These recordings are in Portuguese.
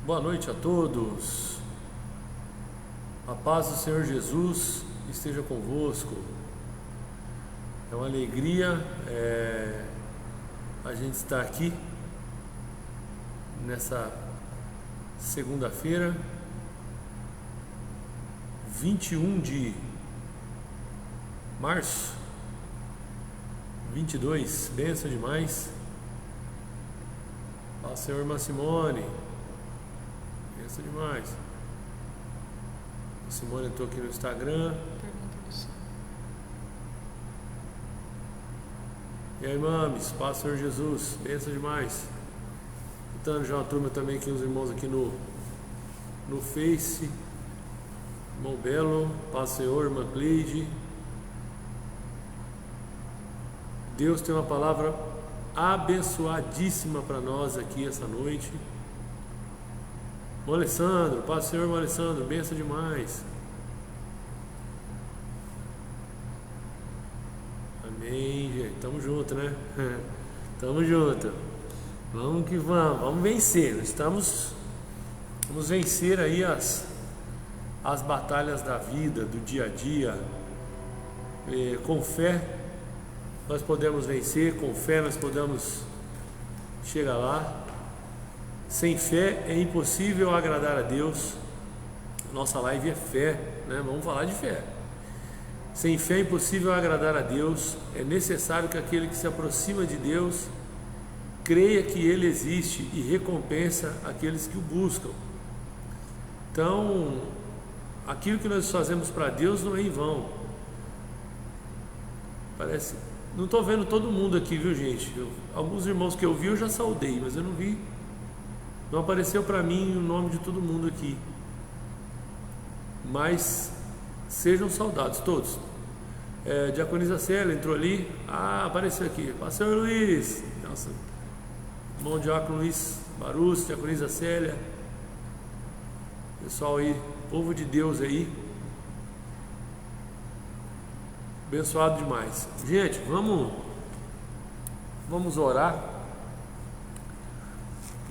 Boa noite a todos. A paz do Senhor Jesus esteja convosco. É uma alegria a gente estar aqui nessa segunda-feira, 21 de março, 22, benção demais. Paz, Senhor, irmã Simone, benção demais. A Simone entrou aqui no Instagram. E aí, mames, paz, Senhor Jesus, benção demais. Então, já uma turma também aqui, os irmãos aqui no Face. Irmão Belo, paz, Senhor, irmã Cleide. Deus tem uma palavra abençoadíssima para nós aqui essa noite. Irmão Alessandro, paz, Senhor, irmão Alessandro, benção demais. Amém, gente, tamo junto, né? Tamo junto. Vamos que vamos vencer. Vamos vencer aí as batalhas da vida, do dia a dia. Com fé nós podemos vencer, com fé nós podemos chegar lá. Sem fé é impossível agradar a Deus. Nossa live é fé, né? Vamos falar de fé. Sem fé é impossível agradar a Deus. É necessário que aquele que se aproxima de Deus creia que Ele existe e recompensa aqueles que o buscam. Então, aquilo que nós fazemos para Deus não é em vão. Parece, não estou vendo todo mundo aqui, viu, gente? Alguns irmãos que eu vi eu já saudei, mas eu não vi. Não apareceu para mim o nome de todo mundo aqui. Mas sejam saudados todos. Diaconisa Célia entrou ali. Apareceu aqui. Pastor Luiz. Nossa. Irmão Diácono Luiz Barus, Diaconisa Célia. Pessoal aí, povo de Deus aí. Abençoado demais. Gente, vamos orar.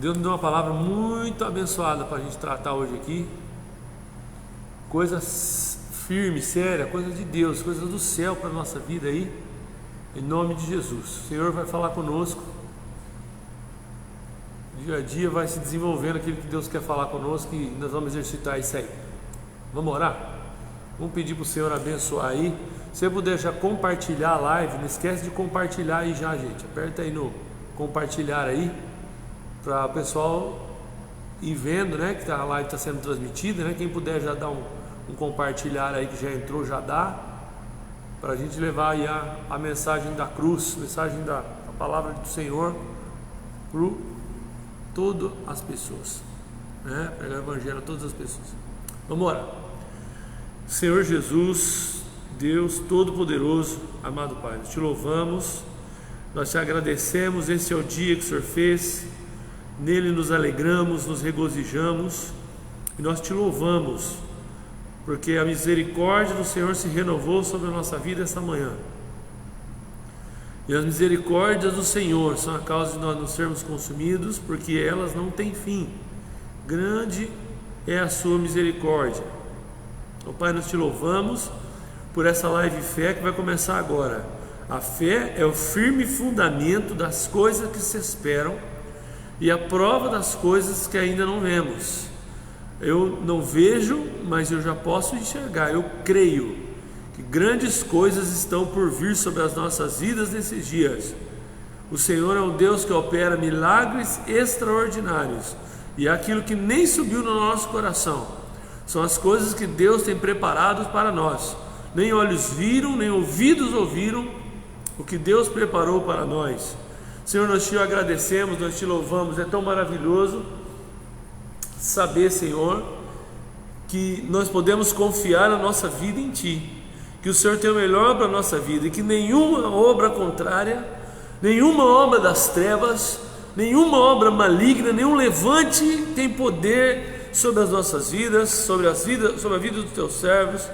Deus nos deu uma palavra muito abençoada para a gente tratar hoje aqui. Coisas firmes, sérias, coisas de Deus, coisas do céu para a nossa vida aí. Em nome de Jesus. O Senhor vai falar conosco. Dia a dia vai se desenvolvendo aquilo que Deus quer falar conosco e nós vamos exercitar isso aí. Vamos orar? Vamos pedir para o Senhor abençoar aí. Se você puder já compartilhar a live, não esquece de compartilhar aí já, gente. Aperta aí no compartilhar aí, para o pessoal ir vendo, né, que a live está sendo transmitida, né? Quem puder já dar um compartilhar aí, que já entrou, já dá, para a gente levar aí a mensagem da cruz, mensagem da palavra do Senhor para todas as pessoas, né? Pregar o evangelho a todas as pessoas. Vamos orar. Senhor Jesus, Deus Todo-Poderoso, amado Pai, nós te louvamos, nós te agradecemos. Esse é o dia que o Senhor fez, nele nos alegramos, nos regozijamos e nós te louvamos, porque a misericórdia do Senhor se renovou sobre a nossa vida essa manhã. E as misericórdias do Senhor são a causa de nós não sermos consumidos, porque elas não têm fim. Grande é a sua misericórdia. Então, Pai, nós te louvamos por essa live fé que vai começar agora. A fé é o firme fundamento das coisas que se esperam e a prova das coisas que ainda não vemos. Eu não vejo, mas eu já posso enxergar. Eu creio que grandes coisas estão por vir sobre as nossas vidas nesses dias. O Senhor é um Deus que opera milagres extraordinários, e aquilo que nem subiu no nosso coração são as coisas que Deus tem preparado para nós. Nem olhos viram, nem ouvidos ouviram o que Deus preparou para nós. Senhor, nós te agradecemos, nós te louvamos. É tão maravilhoso saber, Senhor, que nós podemos confiar a nossa vida em Ti, que o Senhor tem o melhor para a nossa vida e que nenhuma obra contrária, nenhuma obra das trevas, nenhuma obra maligna, nenhum levante tem poder sobre as nossas vidas, sobre a vida dos Teus servos.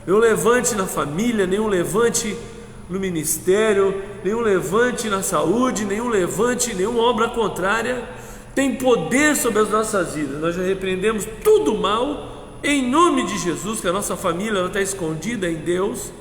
Nenhum levante na família, nenhum levante no ministério, nenhum levante na saúde, nenhum levante, nenhuma obra contrária tem poder sobre as nossas vidas. Nós já repreendemos tudo mal em nome de Jesus, que a nossa família está escondida em Deus.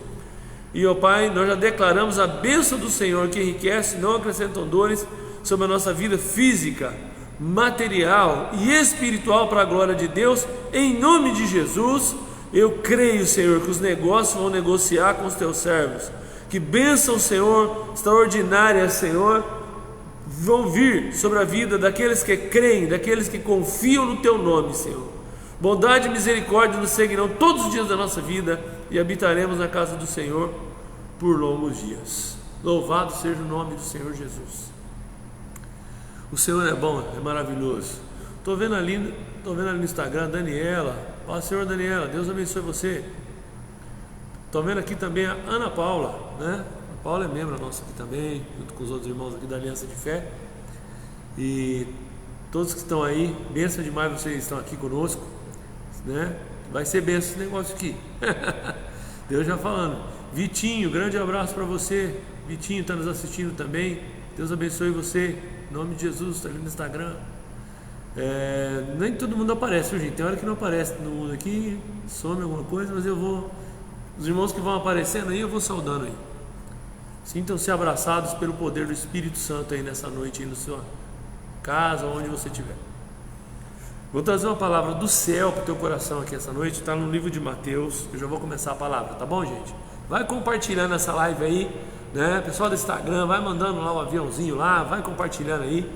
E, ó Pai, nós já declaramos a bênção do Senhor que enriquece, não acrescentam dores, sobre a nossa vida física, material e espiritual para a glória de Deus, em nome de Jesus. Eu creio, Senhor, que os negócios vão negociar com os teus servos, que bênção, Senhor, extraordinária, Senhor, vão vir sobre a vida daqueles que creem, daqueles que confiam no teu nome, Senhor. Bondade e misericórdia nos seguirão todos os dias da nossa vida e habitaremos na casa do Senhor por longos dias. Louvado seja o nome do Senhor Jesus. O Senhor é bom, é maravilhoso. Estou vendo ali no Instagram, Daniela. Ó, Senhor, Daniela, Deus abençoe você. Estou vendo aqui também a Ana Paula, né? A Paula é membro nossa aqui também, junto com os outros irmãos aqui da Aliança de Fé. E todos que estão aí, bênção demais vocês estão aqui conosco, né? Vai ser bênção esse negócio aqui. Deus já falando. Vitinho, grande abraço para você. Vitinho está nos assistindo também. Deus abençoe você. Em nome de Jesus, está ali no Instagram. Nem todo mundo aparece, viu, gente? Tem hora que não aparece todo mundo aqui, some alguma coisa, mas eu vou. Os irmãos que vão aparecendo aí, eu vou saudando aí. Sintam-se abraçados pelo poder do Espírito Santo aí nessa noite, aí na sua casa, onde você estiver. Vou trazer uma palavra do céu para o teu coração aqui essa noite. Está no livro de Mateus. Eu já vou começar a palavra, tá bom, gente? Vai compartilhando essa live aí, né? Pessoal do Instagram, vai mandando lá o aviãozinho lá, vai compartilhando aí,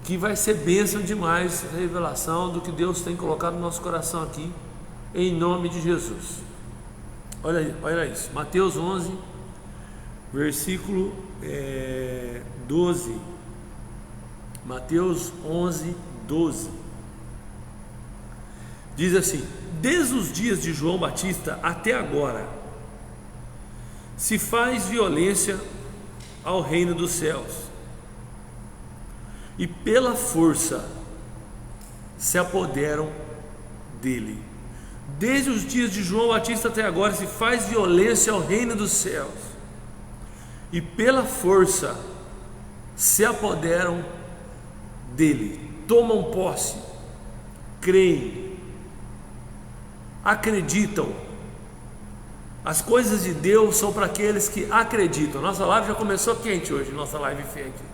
que vai ser bênção demais a revelação do que Deus tem colocado no nosso coração aqui, em nome de Jesus. Olha isso, Mateus 11, versículo 12. Mateus 11, 12. Diz assim: desde os dias de João Batista até agora, se faz violência ao reino dos céus, e pela força se apoderam dele. Desde os dias de João Batista até agora se faz violência ao reino dos céus, e pela força se apoderam dele. Tomam posse, creem, acreditam. As coisas de Deus são para aqueles que acreditam. Nossa live já começou quente hoje, nossa live fé aqui.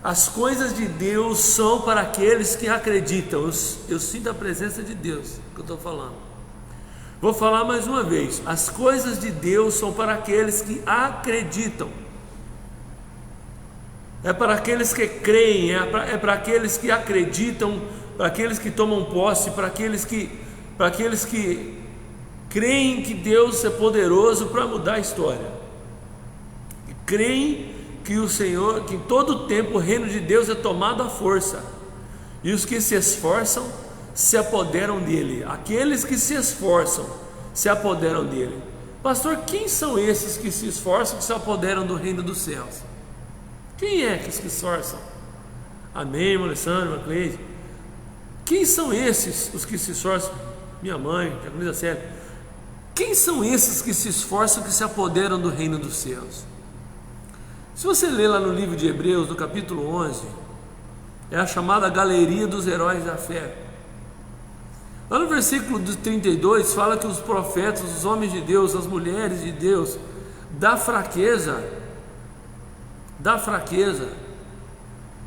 As coisas de Deus são para aqueles que acreditam. Eu sinto a presença de Deus, que eu estou falando. Vou falar mais uma vez. As coisas de Deus são para aqueles que acreditam. É para aqueles que creem, é para aqueles que acreditam, para aqueles que tomam posse, para aqueles que creem que Deus é poderoso para mudar a história. E creem que o Senhor, que em todo o tempo o reino de Deus é tomado à força, e os que se esforçam se apoderam dele. Aqueles que se esforçam se apoderam dele. Pastor, quem são esses que se esforçam, que se apoderam do reino dos céus? Quem é que se esforçam? Amém, irmão Alessandro, irmã Cleide. Quem são esses os que se esforçam? Minha mãe, Jacqueline Célia. Quem são esses que se esforçam, que se apoderam do reino dos céus? Se você ler lá no livro de Hebreus, no capítulo 11, é a chamada galeria dos heróis da fé. Lá no versículo 32 fala que os profetas, os homens de Deus, as mulheres de Deus, da fraqueza,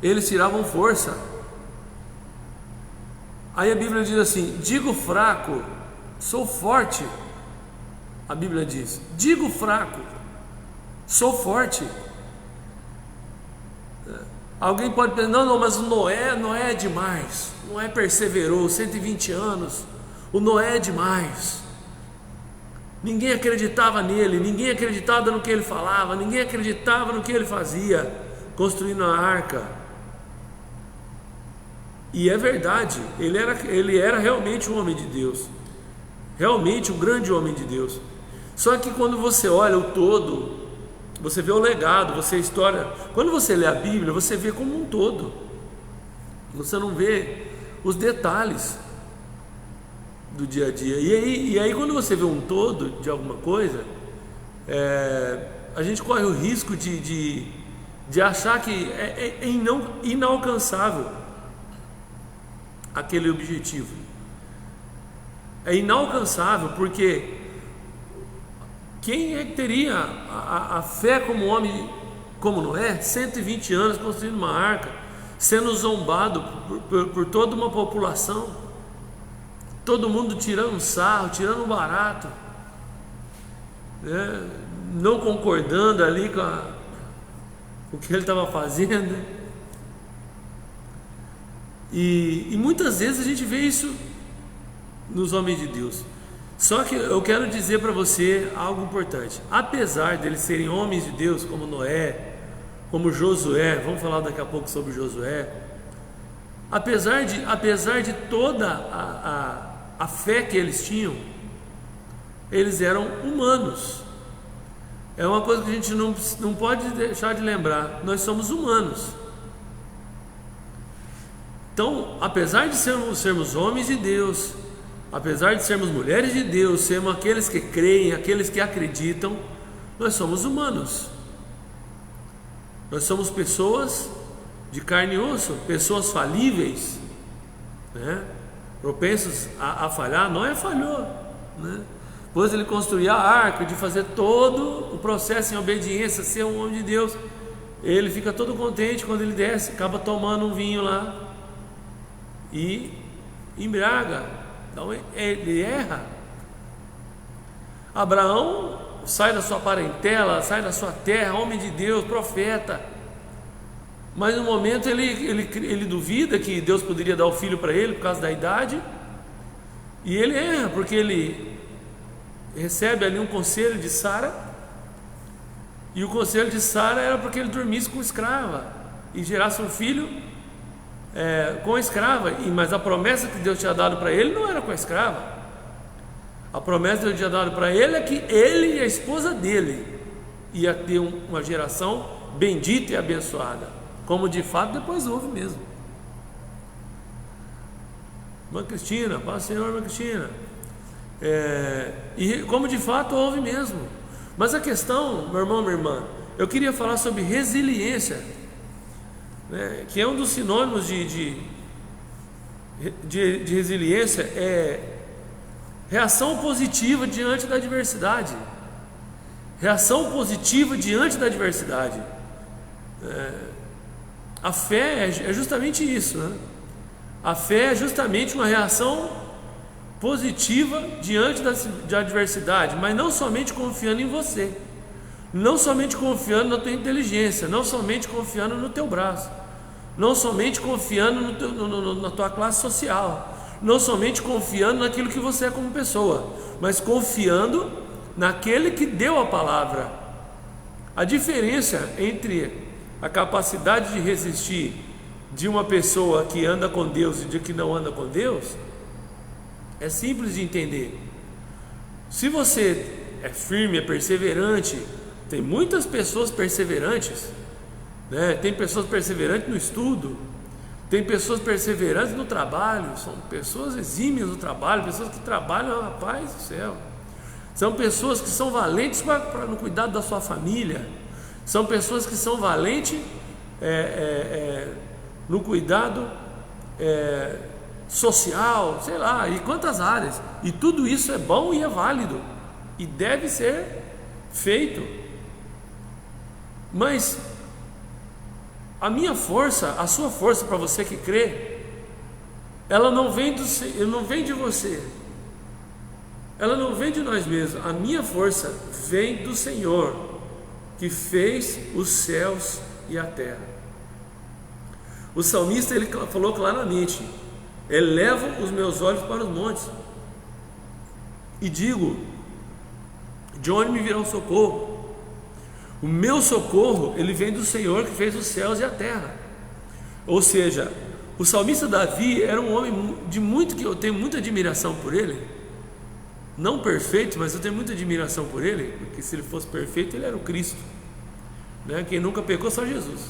eles tiravam força. Aí a Bíblia diz assim: digo fraco, sou forte. A Bíblia diz: digo fraco, sou forte. Alguém pode pensar: não, mas o Noé é demais. Noé perseverou 120 anos. O Noé é demais. Ninguém acreditava nele, ninguém acreditava no que ele falava, ninguém acreditava no que ele fazia, construindo a arca. E é verdade, ele era realmente um homem de Deus, realmente um grande homem de Deus. Só que quando você olha o todo, você vê o legado, você história. Quando você lê a Bíblia, você vê como um todo, você não vê os detalhes do dia a dia. E aí quando você vê um todo de alguma coisa, a gente corre o risco de achar que é inalcançável. aquele objetivo. É inalcançável, porque quem é que teria a fé como homem, como Noé, 120 anos construindo uma arca, sendo zombado por toda uma população, todo mundo tirando um sarro, tirando um barato, né? Não concordando ali com o que ele estava fazendo. E muitas vezes a gente vê isso nos homens de Deus. Só que eu quero dizer para você algo importante. Apesar deles serem homens de Deus, como Noé, como Josué, vamos falar daqui a pouco sobre Josué, apesar de toda a fé que eles tinham, eles eram humanos. É uma coisa que a gente não pode deixar de lembrar. Nós somos humanos. Então, apesar de sermos homens de Deus, apesar de sermos mulheres de Deus, sermos aqueles que creem, aqueles que acreditam, nós somos humanos. Nós somos pessoas de carne e osso, pessoas falíveis, né? Propensos a falhar. Noé falhou, né? Depois ele construir a arca, de fazer todo o processo em obediência, ser um homem de Deus, ele fica todo contente quando ele desce, acaba tomando um vinho lá e embriaga. Então ele erra. Abraão sai da sua parentela, sai da sua terra, homem de Deus, profeta, mas no momento ele duvida que Deus poderia dar o filho para ele por causa da idade, e ele erra, porque ele recebe ali um conselho de Sara, e o conselho de Sara era porque ele dormisse com escrava e gerasse um filho com a escrava, mas a promessa que Deus tinha dado para ele não era com a escrava. A promessa que Deus tinha dado para ele é que ele e a esposa dele ia ter uma geração bendita e abençoada, como de fato depois houve mesmo. Irmã Cristina, paz do Senhor, irmã Cristina. E como de fato houve mesmo. Mas a questão, meu irmão, minha irmã, eu queria falar sobre resiliência, né, que é um dos sinônimos de resiliência, é reação positiva diante da adversidade. Reação positiva diante da adversidade. A fé é justamente isso, né? A fé é justamente uma reação positiva diante da adversidade, mas não somente confiando em você, não somente confiando na tua inteligência, não somente confiando no teu braço, não somente confiando na tua classe social, não somente confiando naquilo que você é como pessoa, mas confiando naquele que deu a palavra. A diferença entre a capacidade de resistir de uma pessoa que anda com Deus e de que não anda com Deus é simples de entender. Se você é firme, é perseverante, tem muitas pessoas perseverantes, né? Tem pessoas perseverantes no estudo, tem pessoas perseverantes no trabalho, são pessoas exímias no trabalho, pessoas que trabalham, rapaz do céu, são pessoas que são valentes no cuidado da sua família, são pessoas que são valentes no cuidado social, sei lá, e quantas áreas, e tudo isso é bom e é válido e deve ser feito. Mas a minha força, a sua força, para você que crê, ela não vem de você, ela não vem de nós mesmos. A minha força vem do Senhor, que fez os céus e a terra. O salmista, ele falou claramente: elevo os meus olhos para os montes e digo, de onde me virá o socorro? O meu socorro, ele vem do Senhor que fez os céus e a terra. Ou seja, o salmista Davi era um homem que eu tenho muita admiração por ele. Não perfeito, mas eu tenho muita admiração por ele, porque se ele fosse perfeito, ele era o Cristo, né? Quem nunca pecou, só Jesus.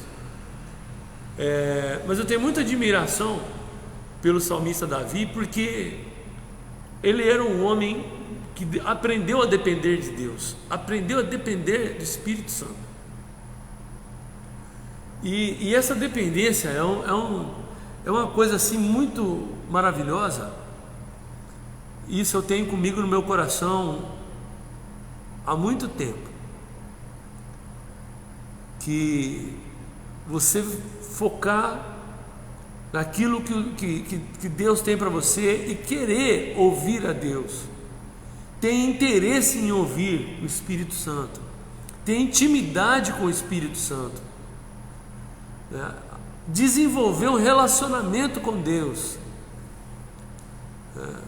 Mas eu tenho muita admiração pelo salmista Davi, porque ele era um homem que aprendeu a depender de Deus, aprendeu a depender do Espírito Santo. E essa dependência é uma coisa assim muito maravilhosa. Isso eu tenho comigo no meu coração há muito tempo, que você focar naquilo que Deus tem para você e querer ouvir a Deus, ter interesse em ouvir o Espírito Santo, ter intimidade com o Espírito Santo, né? Desenvolver um relacionamento com Deus,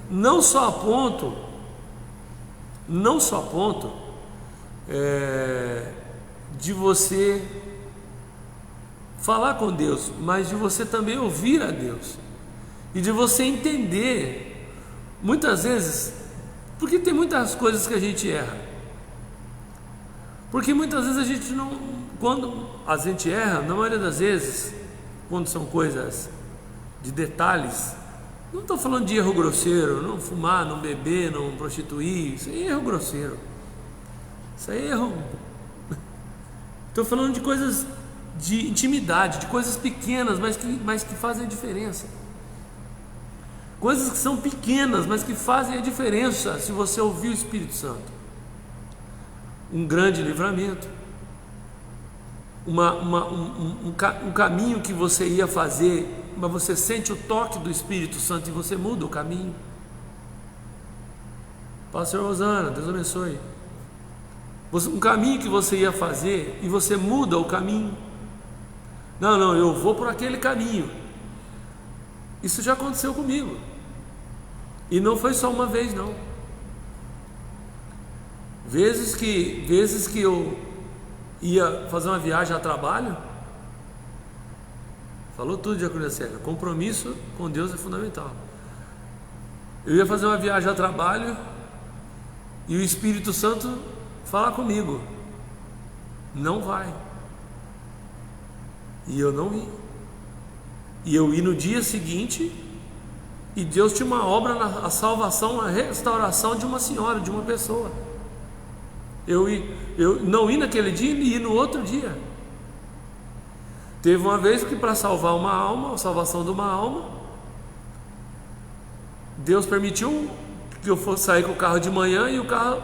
não só a ponto de você falar com Deus, mas de você também ouvir a Deus e de você entender, muitas vezes, porque tem muitas coisas que a gente erra, porque muitas vezes a gente não, quando a gente erra, na maioria das vezes, quando são coisas de detalhes, não estou falando de erro grosseiro, não fumar, não beber, não prostituir, isso aí é erro grosseiro, isso aí é erro. Estou falando de coisas de intimidade, de coisas pequenas, mas que fazem a diferença. Coisas que são pequenas, mas que fazem a diferença se você ouvir o Espírito Santo. Um grande livramento, um caminho que você ia fazer, mas você sente o toque do Espírito Santo e você muda o caminho. Pastor Rosana, Deus abençoe. Um caminho que você ia fazer e você muda o caminho. Não, eu vou por aquele caminho. Isso já aconteceu comigo. E não foi só uma vez, não. Vezes que eu ia fazer uma viagem a trabalho, falou tudo, Diaconia Célia. Compromisso com Deus é fundamental. Eu ia fazer uma viagem a trabalho e o Espírito Santo fala comigo: não vai. E eu não ia. E eu ia no dia seguinte, e Deus tinha uma obra na salvação, a restauração de uma senhora, de uma pessoa. Eu não ia naquele dia e ia no outro dia. Teve uma vez que, para salvar uma alma, a salvação de uma alma, Deus permitiu que eu fosse sair com o carro de manhã e o carro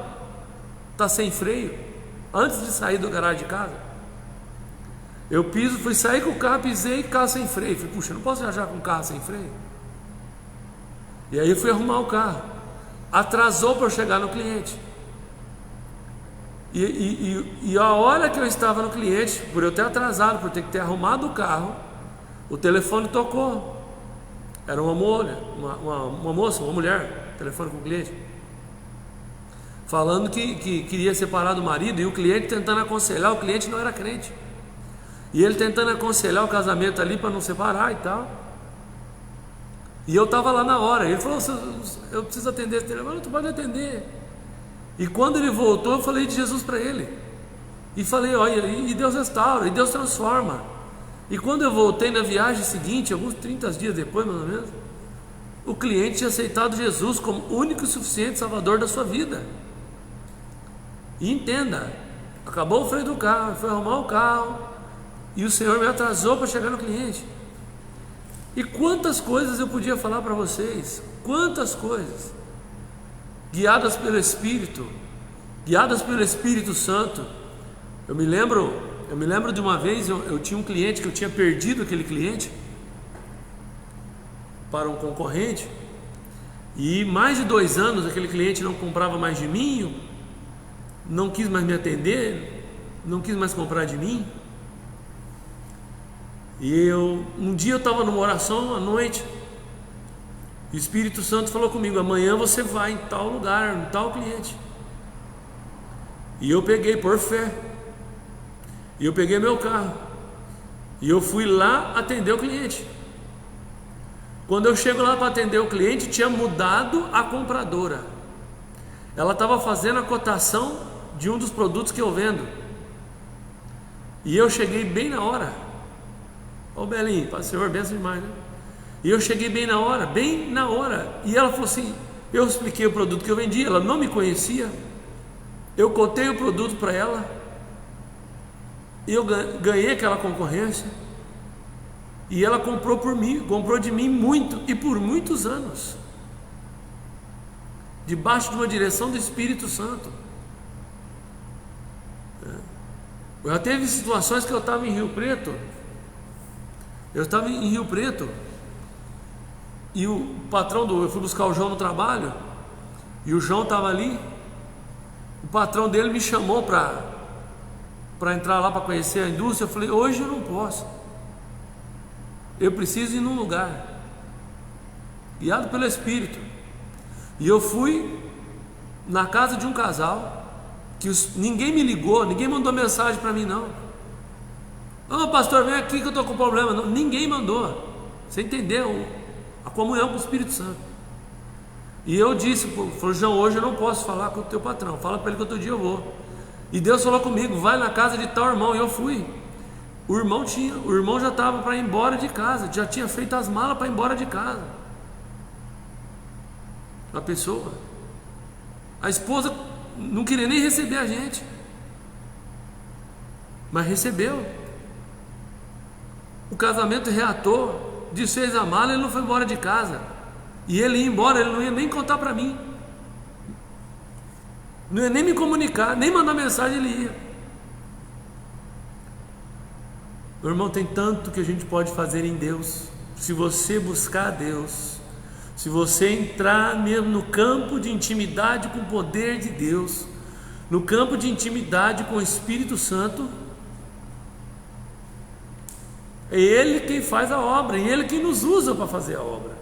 está sem freio, antes de sair do garagem de casa. Eu fui sair com o carro, pisei, carro sem freio. Falei, puxa, não posso viajar com o carro sem freio. E aí fui arrumar o carro. Atrasou para eu chegar no cliente. E a hora que eu estava no cliente, por eu ter atrasado, por ter que ter arrumado o carro, o telefone tocou. Era uma moça, uma mulher, telefone com o cliente, falando que queria separar do marido, e o cliente tentando aconselhar. O cliente não era crente, e ele tentando aconselhar o casamento ali para não separar e tal. E eu estava lá na hora. Ele falou: eu preciso atender esse telefone. Tu pode atender. E quando ele voltou, eu falei de Jesus para ele, e falei: olha, e Deus restaura, e Deus transforma. E quando eu voltei na viagem seguinte, alguns 30 dias depois mais ou menos, o cliente tinha aceitado Jesus como único e suficiente Salvador da sua vida. E entenda, acabou o freio do carro, foi arrumar o carro, e o Senhor me atrasou para chegar no cliente. E quantas coisas eu podia falar para vocês, quantas coisas, guiadas pelo Espírito Santo. Eu me lembro de uma vez, eu tinha um cliente que eu tinha perdido aquele cliente para um concorrente, e mais de 2 anos aquele cliente não comprava mais de mim, não quis mais me atender, não quis mais comprar de mim. E um dia eu estava numa oração à noite, o Espírito Santo falou comigo: amanhã você vai em tal lugar, em tal cliente. E eu peguei por fé, e eu peguei meu carro, e eu fui lá atender o cliente. Quando eu chego lá para atender o cliente, tinha mudado a compradora. Ela estava fazendo a cotação de um dos produtos que eu vendo, e eu cheguei bem na hora. Ô Belinho, Pai Senhor, benção demais, né? E eu cheguei bem na hora, e ela falou assim, eu expliquei o produto que eu vendia, ela não me conhecia, eu cotei o produto para ela, e eu ganhei aquela concorrência, E ela comprou por mim, comprou de mim muito e por muitos anos, debaixo de uma direção do Espírito Santo. Já teve situações que eu estava em Rio Preto. E o patrão eu fui buscar o João no trabalho, e o João estava ali. O patrão dele me chamou para entrar lá para conhecer a indústria. Eu falei: hoje eu não posso, eu preciso ir num lugar, guiado pelo Espírito. E eu fui na casa de um casal, que ninguém me ligou, ninguém mandou mensagem para mim não. Ô pastor, vem aqui que eu estou com problema. Não, ninguém mandou. Você entendeu? A comunhão com o Espírito Santo. E eu disse, falou: João, hoje eu não posso falar com o teu patrão, fala para ele que outro dia eu vou. E Deus falou comigo: vai na casa de tal irmão. E eu fui. O irmão já estava para ir embora de casa, já tinha feito as malas para ir embora de casa. A pessoa, a esposa não queria nem receber a gente, mas recebeu. O casamento reatou, desfez a mala, ele não foi embora de casa. E ele ia embora, ele não ia nem contar para mim, não ia nem me comunicar, nem mandar mensagem, ele ia. Meu irmão, tem tanto que a gente pode fazer em Deus, se você buscar a Deus, se você entrar mesmo no campo de intimidade com o poder de Deus, no campo de intimidade com o Espírito Santo. É Ele quem faz a obra, é Ele quem nos usa para fazer a obra,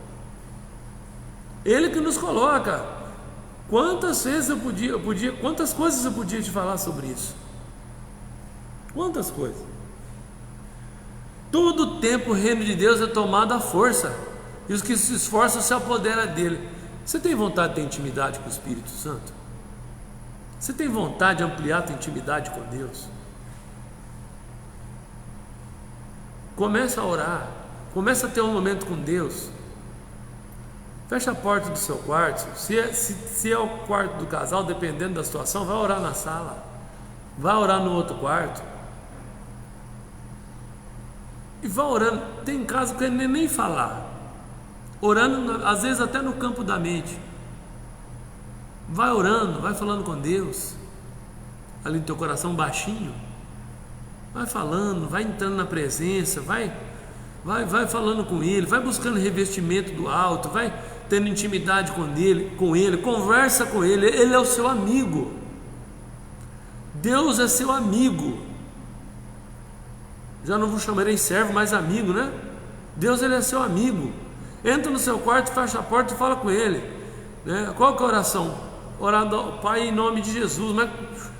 Ele que nos coloca. Quantas vezes quantas coisas eu podia te falar sobre isso? Quantas coisas? Todo o tempo o reino de Deus é tomado à força, e os que se esforçam se apoderam dele. Você tem vontade de ter intimidade com o Espírito Santo? Você tem vontade de ampliar a tua intimidade com Deus? Começa a orar, começa a ter um momento com Deus. Fecha a porta do seu quarto. Se é o quarto do casal, dependendo da situação, vai orar na sala, vai orar no outro quarto, e vai orando. Tem casos que ele nem falar, orando às vezes até no campo da mente. Vai orando, vai falando com Deus ali no teu coração baixinho, vai falando, vai entrando na presença, vai falando com Ele, vai buscando revestimento do alto, vai tendo intimidade com Ele, conversa com Ele. Ele é o seu amigo. Deus é seu amigo. Já não vos chamarei servo, mas amigo, né? Deus, Ele é seu amigo. Entra no seu quarto, fecha a porta e fala com Ele, né? Qual que é a oração? Orar ao Pai em nome de Jesus, mas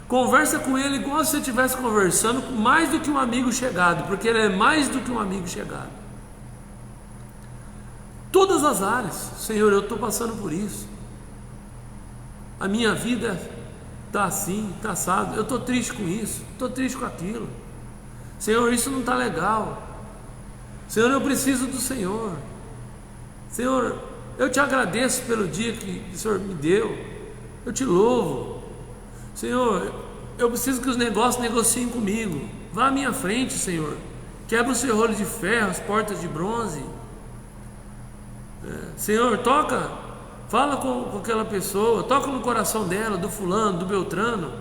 conversa com Ele igual se você estivesse conversando com mais do que um amigo chegado, porque Ele é mais do que um amigo chegado. Todas as áreas: Senhor, eu estou passando por isso, a minha vida está assim, está assado, eu estou triste com isso, estou triste com aquilo, Senhor, isso não está legal, Senhor, eu preciso do Senhor, Senhor, eu te agradeço pelo dia que o Senhor me deu, eu te louvo, Senhor, eu preciso que os negócios negociem comigo, vá à minha frente, Senhor, quebra o ferrolho de ferro, as portas de bronze, Senhor, toca, fala com aquela pessoa, toca no coração dela, do fulano, do beltrano,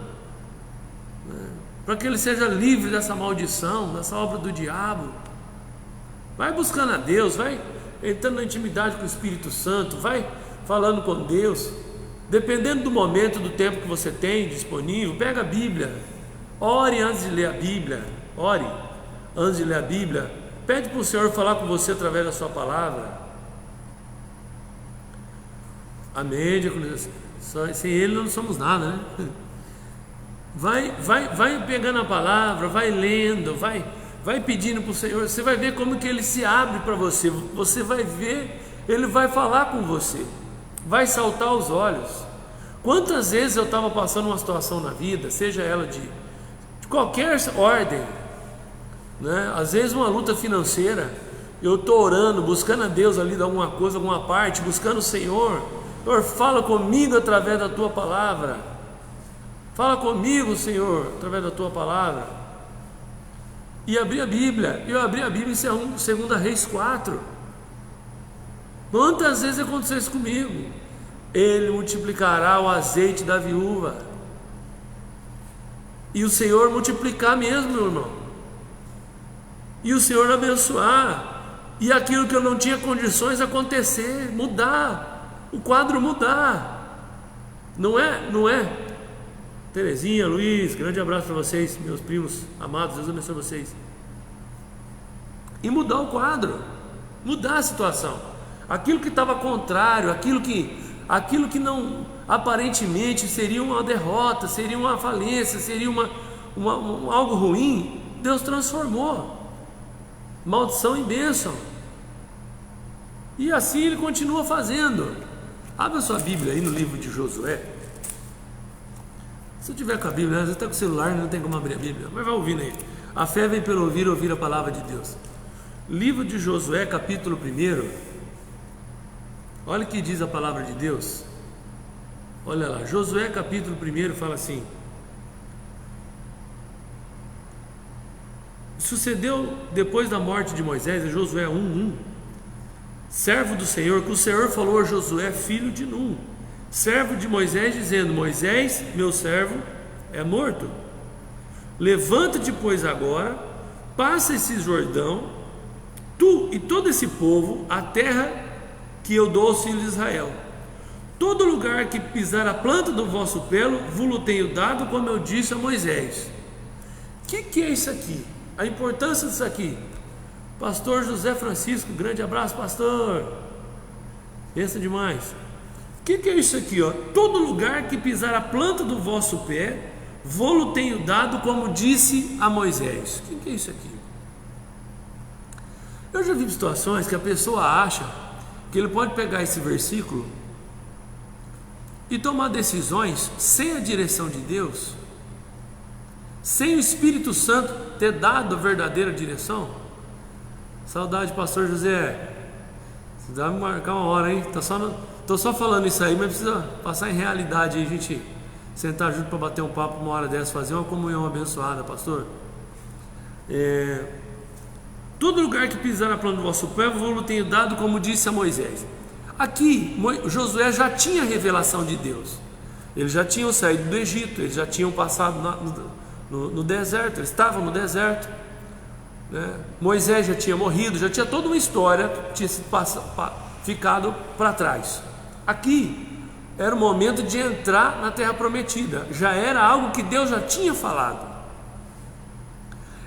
para que ele seja livre dessa maldição, dessa obra do diabo. Vai buscando a Deus, vai entrando na intimidade com o Espírito Santo, vai falando com Deus, dependendo do momento, do tempo que você tem disponível. Pega a Bíblia, ore antes de ler a Bíblia, pede para o Senhor falar com você através da sua palavra. Amém, diaconisa. Sem Ele não somos nada, né? Vai pegando a palavra, vai lendo, vai pedindo para o Senhor. Você vai ver como que Ele se abre para você. Você vai ver, Ele vai falar com você, vai saltar aos olhos. Quantas vezes eu estava passando uma situação na vida, seja ela de qualquer ordem, né? Às vezes uma luta financeira, eu estou orando, buscando a Deus ali de alguma coisa, alguma parte, buscando o Senhor. Senhor, fala comigo através da Tua palavra. Fala comigo, Senhor, através da Tua palavra. e abri a Bíblia. Eu abri a Bíblia em 2 Reis 4. Quantas vezes aconteceu isso comigo? Ele multiplicará o azeite da viúva. E o Senhor multiplicar mesmo, meu irmão. E o Senhor abençoar. E aquilo que eu não tinha condições acontecer, mudar. O quadro mudar. Não é? Terezinha, Luiz, grande abraço para vocês, meus primos amados, Deus abençoe vocês. E mudar o quadro. Mudar a situação. Aquilo que estava contrário, aquilo que não aparentemente seria uma derrota, seria uma falência, seria algo ruim, Deus transformou maldição em bênção. E assim Ele continua fazendo. Abra sua Bíblia aí no livro de Josué. Se eu tiver com a Bíblia, às vezes está com o celular, não tem como abrir a Bíblia, mas vai ouvindo aí. A fé vem pelo ouvir a palavra de Deus. Livro de Josué, capítulo 1. Olha o que diz a palavra de Deus. Olha lá, Josué capítulo 1 fala assim: sucedeu depois da morte de Moisés, em Josué 1:1, servo do Senhor, que o Senhor falou a Josué, filho de Nun, servo de Moisés, dizendo: Moisés, meu servo, é morto. Levanta-te, pois, agora, passa esse Jordão, tu e todo esse povo, a terra que eu dou aos filhos de Israel. Todo lugar que pisar a planta do vosso pé, vos tenho dado, como eu disse a Moisés. O que é isso aqui? A importância disso aqui. Pastor José Francisco, grande abraço, pastor. Pensa demais. O que é isso aqui? Ó? Todo lugar que pisar a planta do vosso pé, vou-lo tenho dado, como disse a Moisés. O que é isso aqui? Eu já vi situações que a pessoa acha que ele pode pegar esse versículo e tomar decisões sem a direção de Deus, sem o Espírito Santo ter dado a verdadeira direção. Saudade, pastor José. Você dá me marcar uma hora, hein? Tô só falando isso aí, mas precisa passar em realidade aí, a gente sentar junto para bater um papo uma hora dessa, fazer uma comunhão abençoada, pastor. Todo lugar que pisar na planta do vosso pé, vou-lo tenho dado, como disse a Moisés. Aqui, Josué já tinha revelação de Deus. Eles já tinham saído do Egito, eles já tinham passado no deserto, eles estavam no deserto, né? Moisés já tinha morrido, já tinha toda uma história que tinha ficado para trás. Aqui era o momento de entrar na terra prometida, já era algo que Deus já tinha falado.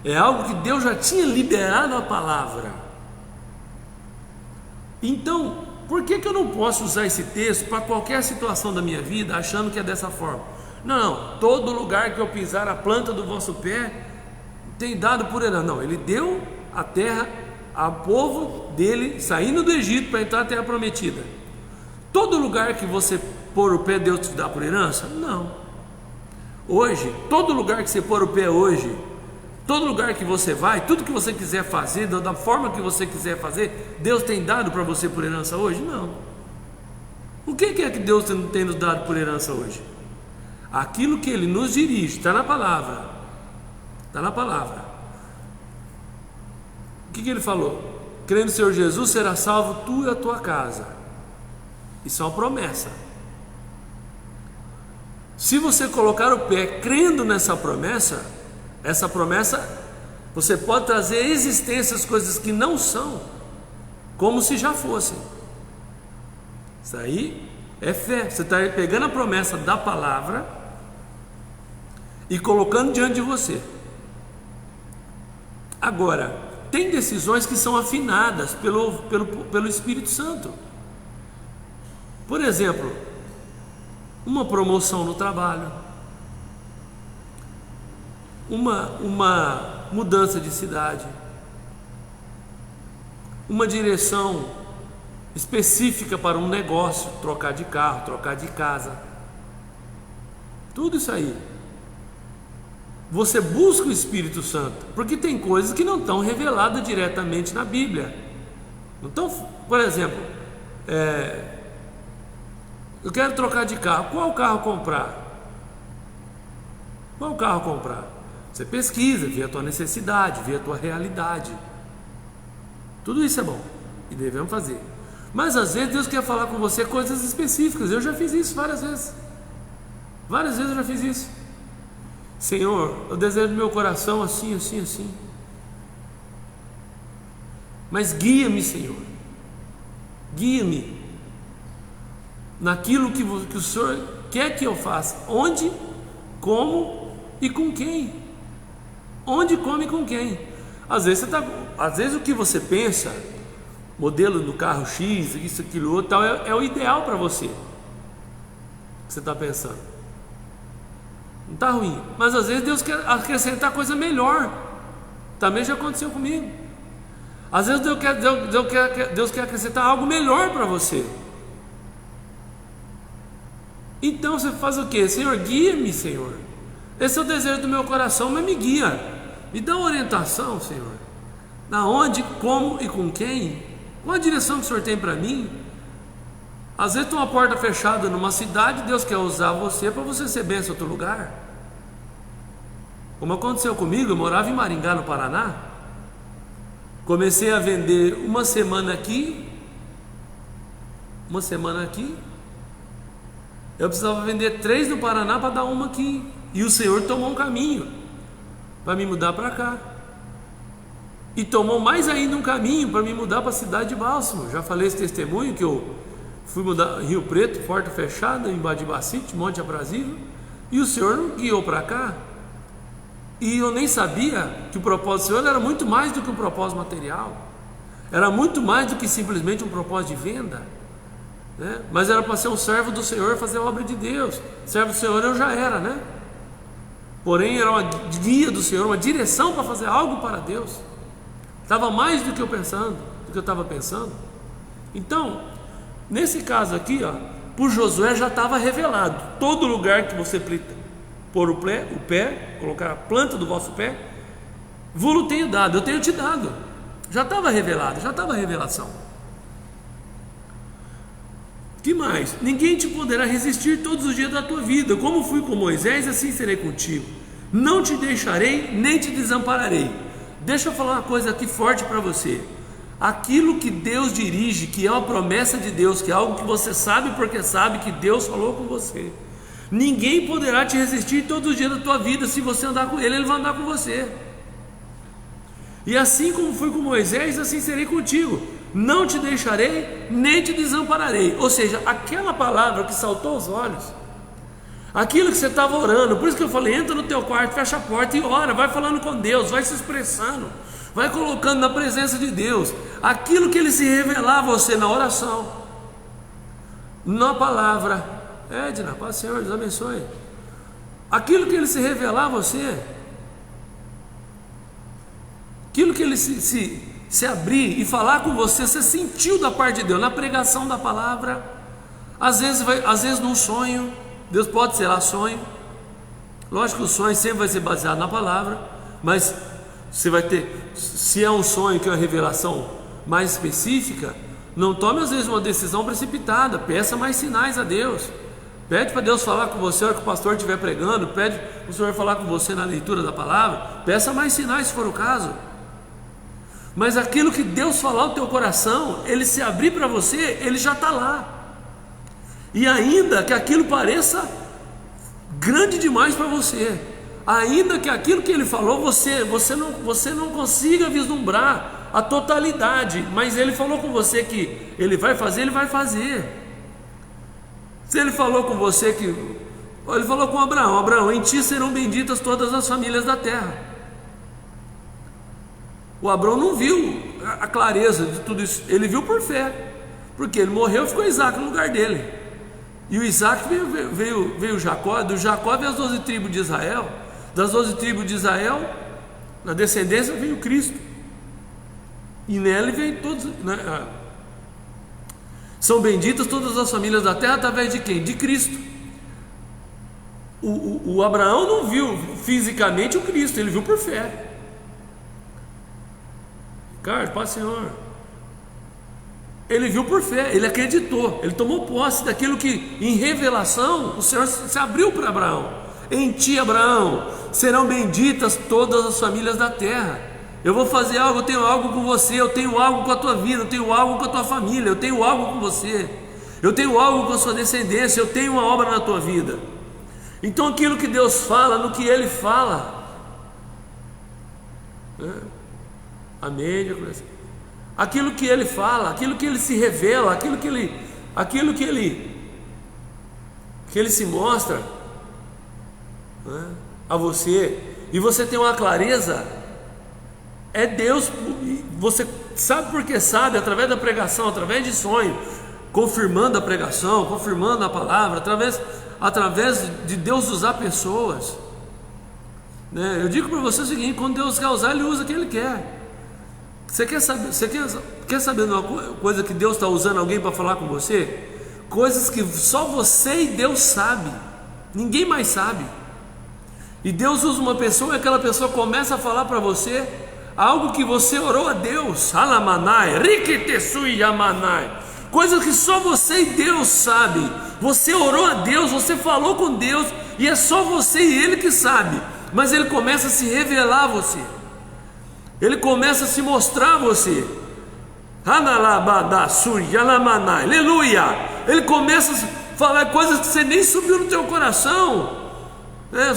É algo que Deus já tinha liberado a palavra. Então, por que eu não posso usar esse texto para qualquer situação da minha vida, achando que é dessa forma? Não, todo lugar que eu pisar a planta do vosso pé, tem dado por herança. Não, Ele deu a terra ao povo dele, saindo do Egito para entrar na terra prometida. Todo lugar que você pôr o pé, Deus te dá por herança? Não. Hoje, todo lugar que você pôr o pé hoje, todo lugar que você vai, tudo que você quiser fazer, da forma que você quiser fazer, Deus tem dado para você por herança hoje? Não. O que é que Deus tem nos dado por herança hoje? Aquilo que Ele nos dirige, está na palavra. Está na palavra. O que Ele falou? Crendo no Senhor Jesus, será salvo tu e a tua casa. Isso é uma promessa. Se você colocar o pé crendo nessa promessa, essa promessa, você pode trazer à existência as coisas que não são, como se já fossem. Isso aí é fé. Você está pegando a promessa da palavra e colocando diante de você. Agora, tem decisões que são afinadas pelo Espírito Santo. Por exemplo, uma promoção no trabalho, uma mudança de cidade, uma direção específica para um negócio, trocar de carro, trocar de casa, tudo isso aí. Você busca o Espírito Santo, porque tem coisas que não estão reveladas diretamente na Bíblia. Então, por exemplo, eu quero trocar de carro. Qual carro comprar? Qual carro comprar? Você pesquisa, vê a tua necessidade, vê a tua realidade. Tudo isso é bom e devemos fazer. Mas às vezes Deus quer falar com você coisas específicas. Eu já fiz isso várias vezes. Várias vezes eu já fiz isso. Senhor, eu desejo do meu coração assim, assim, assim. Mas guia-me, Senhor. Guia-me naquilo que o Senhor quer que eu faça. Onde, como e com quem. Onde, como e com quem. Às vezes o que você pensa, modelo do carro X, isso, aquilo, outro, tal, é o ideal para você. Você está pensando. Não está ruim. Mas às vezes Deus quer acrescentar coisa melhor. Também já aconteceu comigo. Às vezes Deus quer acrescentar algo melhor para você. Então você faz o quê? Senhor, guia-me, Senhor. Esse é o desejo do meu coração, mas me guia. Me dá uma orientação, Senhor. Na onde, como e com quem? Qual a direção que o Senhor tem para mim? Às vezes tem uma porta fechada numa cidade, Deus quer usar você para você ser bênção em outro lugar. Como aconteceu comigo, eu morava em Maringá, no Paraná. Comecei a vender uma semana aqui. Eu precisava vender 3 no Paraná para dar uma aqui. E o Senhor tomou um caminho para me mudar para cá. E tomou mais ainda um caminho para me mudar para a cidade de Bálsamo. Já falei esse testemunho que eu fui mudar Rio Preto, porta fechada, em Badibacite, Monte Aprazível. E o Senhor me guiou para cá. E eu nem sabia que o propósito do Senhor era muito mais do que um propósito material. Era muito mais do que simplesmente um propósito de venda, né? Mas era para ser um servo do Senhor, fazer a obra de Deus. Servo do Senhor eu já era, né? Porém era uma guia do Senhor, uma direção para fazer algo para Deus. Estava mais do que eu estava pensando. Então, nesse caso aqui, ó, por Josué já estava revelado. Todo lugar que você pôr o pé, colocar a planta do vosso pé, vos tenho dado, eu tenho te dado. Já estava revelado, já estava a revelação. Que mais? Ninguém te poderá resistir todos os dias da tua vida. Como fui com Moisés, assim serei contigo. Não te deixarei, nem te desampararei. Deixa eu falar uma coisa aqui forte para você. Aquilo que Deus dirige, que é uma promessa de Deus, que é algo que você sabe porque sabe que Deus falou com você, ninguém poderá te resistir todos os dias da tua vida. Se você andar com Ele, Ele vai andar com você. E assim como fui com Moisés, assim serei contigo. Não te deixarei, nem te desampararei. Ou seja, aquela palavra que saltou aos olhos, aquilo que você estava orando, por isso que eu falei, entra no teu quarto, fecha a porta e ora, vai falando com Deus, vai se expressando, vai colocando na presença de Deus, aquilo que Ele se revelar a você na oração, na palavra. Edna, paz, Senhor, Deus abençoe. Aquilo que Ele se revelar a você, aquilo que Ele se abrir e falar com você, você sentiu da parte de Deus, na pregação da palavra, às vezes num sonho. Deus pode ser lá sonho. Lógico que o sonho sempre vai ser baseado na palavra, mas você vai ter, se é um sonho que é uma revelação mais específica, não tome às vezes uma decisão precipitada, peça mais sinais a Deus. Pede para Deus falar com você na hora que o pastor estiver pregando, pede para o Senhor falar com você na leitura da palavra, peça mais sinais se for o caso. Mas aquilo que Deus falar no teu coração, Ele se abrir para você, Ele já está lá. E ainda que aquilo pareça grande demais para você, ainda que aquilo que Ele falou, você não consiga vislumbrar a totalidade, mas Ele falou com você que Ele vai fazer, Ele vai fazer. Se Ele falou com você que... Ele falou com Abraão: Abraão, em ti serão benditas todas as famílias da terra. O Abraão não viu a clareza de tudo isso, ele viu por fé, porque ele morreu e ficou Isaac no lugar dele. E o Isaac veio Jacó, do Jacó veio as 12 tribos de Israel, das 12 tribos de Israel, na descendência veio Cristo, e nele veio todos, né? São benditas todas as famílias da terra através de quem? De Cristo. O Abraão não viu fisicamente o Cristo, ele viu por fé. Cara, Pai Senhor, ele viu por fé, ele acreditou, ele tomou posse daquilo que em revelação o Senhor se abriu para Abraão. Em ti, Abraão, serão benditas todas as famílias da terra. Eu vou fazer algo, eu tenho algo com você, eu tenho algo com a tua vida, eu tenho algo com a tua família, eu tenho algo com você, eu tenho algo com a sua descendência, eu tenho uma obra na tua vida. Então aquilo que Deus fala, no que Ele fala, amém? Aquilo que Ele fala, aquilo que Ele se revela, aquilo que Ele se mostra a você, e você tem uma clareza, é Deus. Você sabe porque sabe, através da pregação, através de sonho, confirmando a pregação, confirmando a palavra, através de Deus usar pessoas, né? Eu digo para você o seguinte: quando Deus quer usar, Ele usa quem Ele quer. Você quer saber de uma coisa que Deus está usando alguém para falar com você? Coisas que só você e Deus sabe, ninguém mais sabe. E Deus usa uma pessoa e aquela pessoa começa a falar para você algo que você orou a Deus, coisas que só você e Deus sabe. Você orou a Deus, você falou com Deus, e é só você e Ele que sabe. Mas Ele começa a se revelar a você, Ele começa a se mostrar a você. Aleluia! Ele começa a falar coisas que você nem subiu no teu coração, né?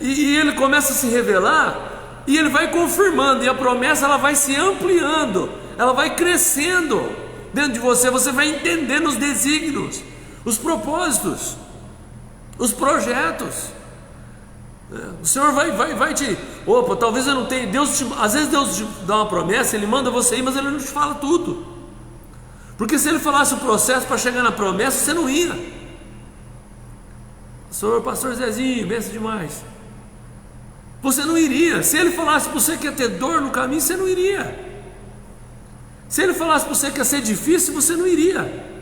E Ele começa a se revelar, e Ele vai confirmando, e a promessa ela vai se ampliando, ela vai crescendo dentro de você. Você vai entendendo os desígnios, os propósitos, os projetos. O Senhor vai te... Opa, talvez eu não tenha... às vezes Deus te dá uma promessa, Ele manda você ir, mas Ele não te fala tudo. Porque se Ele falasse o processo para chegar na promessa, você não ia. Pastor Zezinho, benção demais. Você não iria. Se Ele falasse para você que ia ter dor no caminho, você não iria. Se Ele falasse para você que ia ser difícil, você não iria.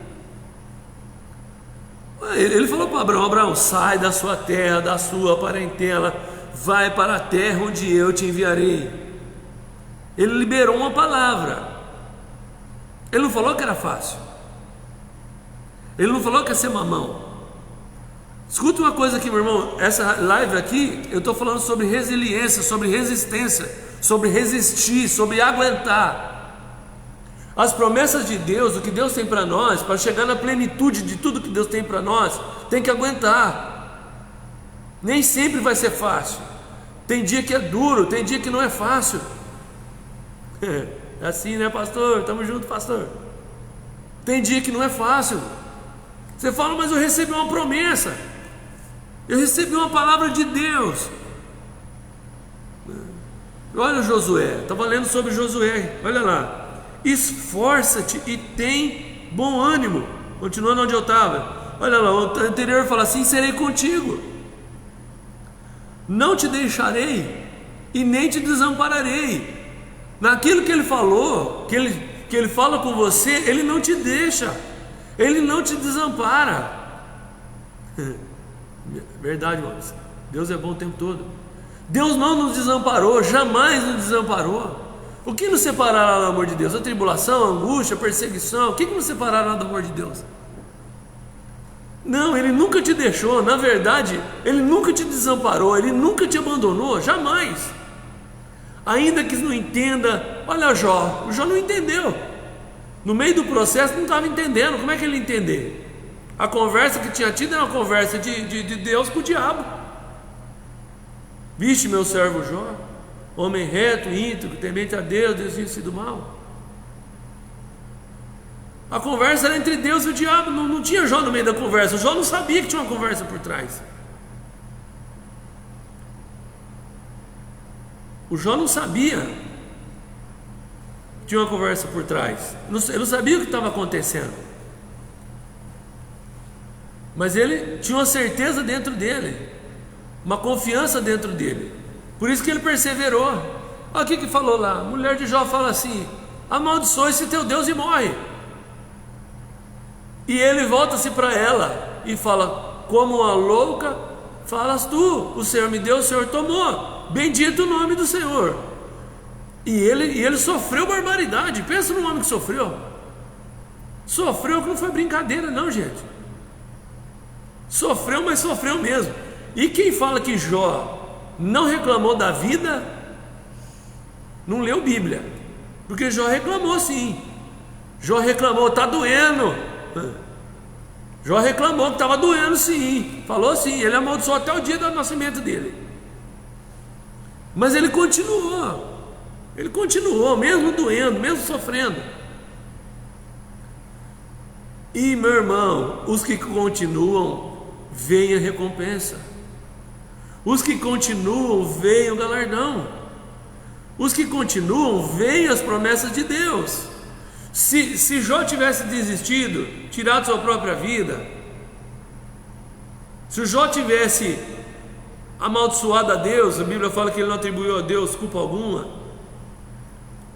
Ele falou para Abraão: sai da sua terra, da sua parentela, vai para a terra onde eu te enviarei. Ele liberou uma palavra. Ele não falou que era fácil, Ele não falou que ia ser mamão. Escuta uma coisa aqui, meu irmão. Essa live aqui, eu estou falando sobre resiliência, sobre resistência, sobre resistir, sobre aguentar. As promessas de Deus, o que Deus tem para nós, para chegar na plenitude de tudo que Deus tem para nós, tem que aguentar. Nem sempre vai ser fácil. Tem dia que é duro, tem dia que não é fácil. É assim, né, pastor? Estamos juntos, pastor. Tem dia que não é fácil. Você fala: mas eu recebi uma promessa, eu recebi uma palavra de Deus. Olha Josué, estava lendo sobre Josué, olha lá. Esforça-te e tem bom ânimo. Continuando onde eu estava, olha lá, o anterior fala assim: serei contigo, não te deixarei e nem te desampararei. Naquilo que Ele falou, que ele fala com você, Ele não te deixa, Ele não te desampara. Verdade, irmãos. Deus é bom o tempo todo. Deus não nos desamparou, jamais nos desamparou. O que nos separará do amor de Deus? A tribulação, a angústia, a perseguição. O que nos separará do amor de Deus? Não, Ele nunca te deixou. Na verdade, Ele nunca te desamparou, Ele nunca te abandonou, jamais. Ainda que não entenda. Olha Jó, o Jó não entendeu. No meio do processo não estava entendendo. Como é que ele ia entender? A conversa que tinha tido era uma conversa de Deus com o diabo. Viste meu servo Jó, homem reto, íntegro, temente a Deus, desvia-se do mal. A conversa era entre Deus e o diabo. Não tinha Jó no meio da conversa. O Jó não sabia que tinha uma conversa por trás. O Jó não sabia que tinha uma conversa por trás. Ele não sabia o que estava acontecendo. Mas ele tinha uma certeza dentro dele, uma confiança dentro dele. Por isso que ele perseverou. Olha o que falou lá. A mulher de Jó fala assim: amaldiçoe-se teu Deus e morre. E ele volta-se para ela e fala: como uma louca falas tu, o Senhor me deu, o Senhor tomou, bendito o nome do Senhor. E ele sofreu barbaridade. Pensa no homem que sofreu. Sofreu que não foi brincadeira não, gente. Sofreu, mas sofreu mesmo. E quem fala que Jó não reclamou da vida, não leu Bíblia, porque Jó reclamou sim. Jó reclamou, está doendo. Jó reclamou que estava doendo sim, falou sim, ele amaldiçoou até o dia do nascimento dele. Mas ele continuou, mesmo doendo, mesmo sofrendo. E meu irmão, os que continuam, veem a recompensa. Os que continuam, veem o galardão. Os que continuam, veem as promessas de Deus. Se Jó tivesse desistido, tirado sua própria vida, se o Jó tivesse amaldiçoado a Deus, a Bíblia fala que ele não atribuiu a Deus culpa alguma.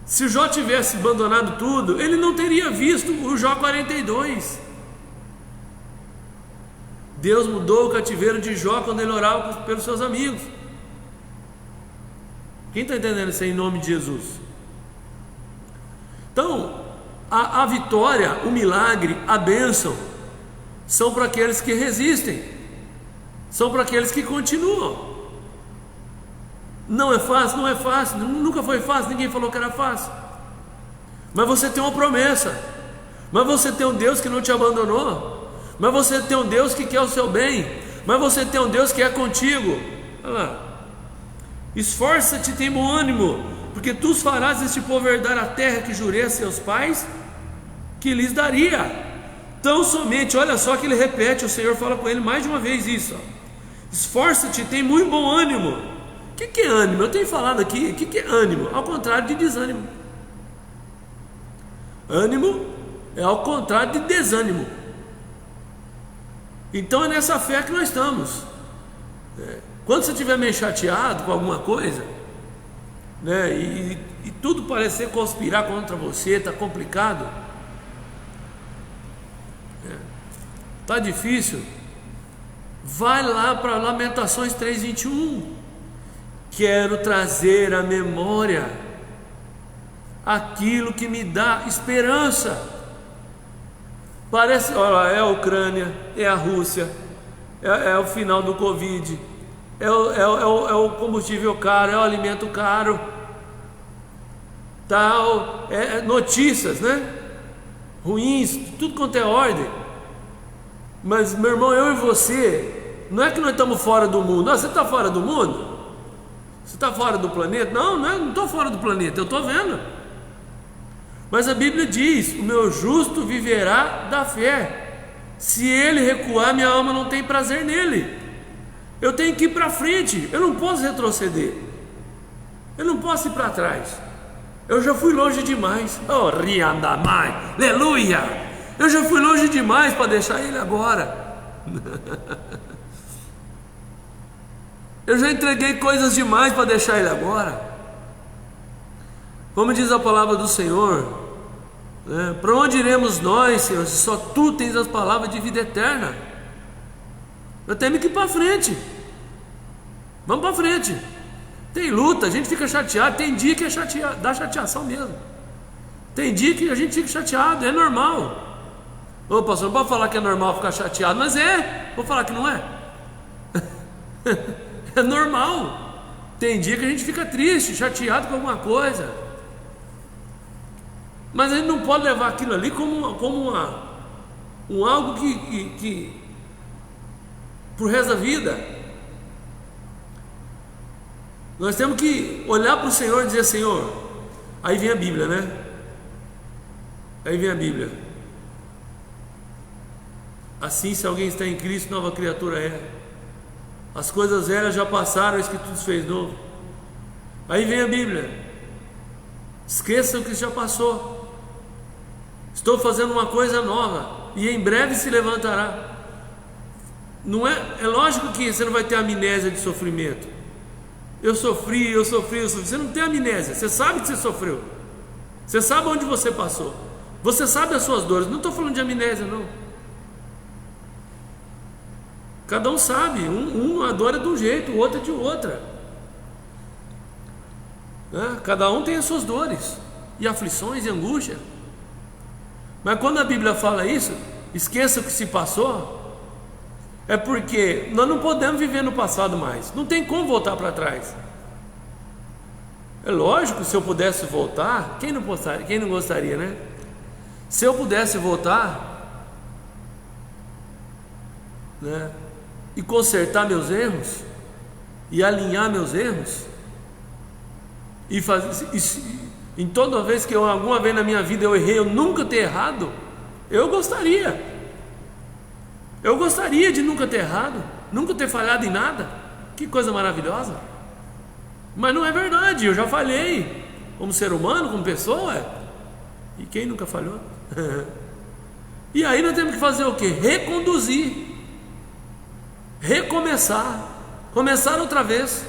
Se o Jó tivesse abandonado tudo, ele não teria visto o Jó 42. Deus mudou o cativeiro de Jó quando ele orava pelos seus amigos. Quem está entendendo isso aí em nome de Jesus? Então, a vitória, o milagre, a bênção são para aqueles que resistem, são para aqueles que continuam. Não é fácil, não é fácil, nunca foi fácil, ninguém falou que era fácil. Mas você tem uma promessa, mas você tem um Deus que não te abandonou, mas você tem um Deus que quer o seu bem, mas você tem um Deus que é contigo. Olha lá. Esforça-te, tem bom ânimo, porque tu farás este povo herdar a terra que jurei a seus pais que lhes daria. Tão somente, olha só que ele repete, o Senhor fala com ele mais de uma vez isso, esforça-te, tem muito bom ânimo. O que é ânimo? Eu tenho falado aqui, o que é ânimo? Ao contrário de desânimo. Ânimo é ao contrário de desânimo. Então é nessa fé que nós estamos. Quando você estiver meio chateado com alguma coisa, né, e tudo parecer conspirar contra você, está complicado, está difícil, vai lá para Lamentações 3:21. Quero trazer à memória aquilo que me dá esperança. Parece, olha, é a Ucrânia, é a Rússia, é o final do Covid, é o combustível caro, é o alimento caro, tal, notícias, né? Ruins, tudo quanto é ordem. Mas, meu irmão, eu e você, não é que nós estamos fora do mundo. Você está fora do mundo? Você está fora do planeta? Não estou fora do planeta, eu estou vendo. Mas a Bíblia diz: o meu justo viverá da fé. Se ele recuar, minha alma não tem prazer nele. Eu tenho que ir para frente, eu não posso retroceder, eu não posso ir para trás. Eu já fui longe demais. Oh, riandamai, aleluia! Eu já fui longe demais para deixar ele agora. Eu já entreguei coisas demais para deixar ele agora. Como diz a palavra do Senhor, né? Para onde iremos nós, Senhor, se só Tu tens as palavras de vida eterna? Eu tenho que ir para frente. Vamos para frente. Tem luta, a gente fica chateado. Tem dia que é chateado, dá chateação mesmo. Tem dia que a gente fica chateado, é normal. Ô pastor, não pode falar que é normal ficar chateado, mas vou falar que não é. É normal. Tem dia que a gente fica triste, chateado com alguma coisa, mas a gente não pode levar aquilo ali como algo que pro resto da vida. Nós temos que olhar para o Senhor e dizer: Senhor, aí vem a Bíblia, né? Aí vem a Bíblia. Assim, se alguém está em Cristo, nova criatura é. As coisas velhas já passaram, eis que tudo se fez novo. Aí vem a Bíblia. Esqueçam que já passou. Estou fazendo uma coisa nova, e em breve se levantará. Não é lógico que você não vai ter amnésia de sofrimento. Eu sofri. Você não tem amnésia, você sabe que você sofreu. Você sabe onde você passou. Você sabe as suas dores. Não estou falando de amnésia, não. Cada um sabe, a dor é de um jeito, o outro é de outra, né? Cada um tem as suas dores, e aflições e angústia. Mas quando a Bíblia fala isso, esqueça o que se passou, É porque nós não podemos viver no passado mais. Não tem como voltar para trás. É lógico, se eu pudesse voltar, quem não gostaria, né? Se eu pudesse voltar, né, e consertar meus erros, e alinhar meus erros, e fazer isso, em toda vez que alguma vez na minha vida eu errei, eu nunca ter errado, eu gostaria de nunca ter errado, nunca ter falhado em nada. Que coisa maravilhosa. Mas não é verdade, eu já falhei como ser humano, como pessoa. E quem nunca falhou? E aí nós temos que fazer o quê? Reconduzir, recomeçar, começar outra vez.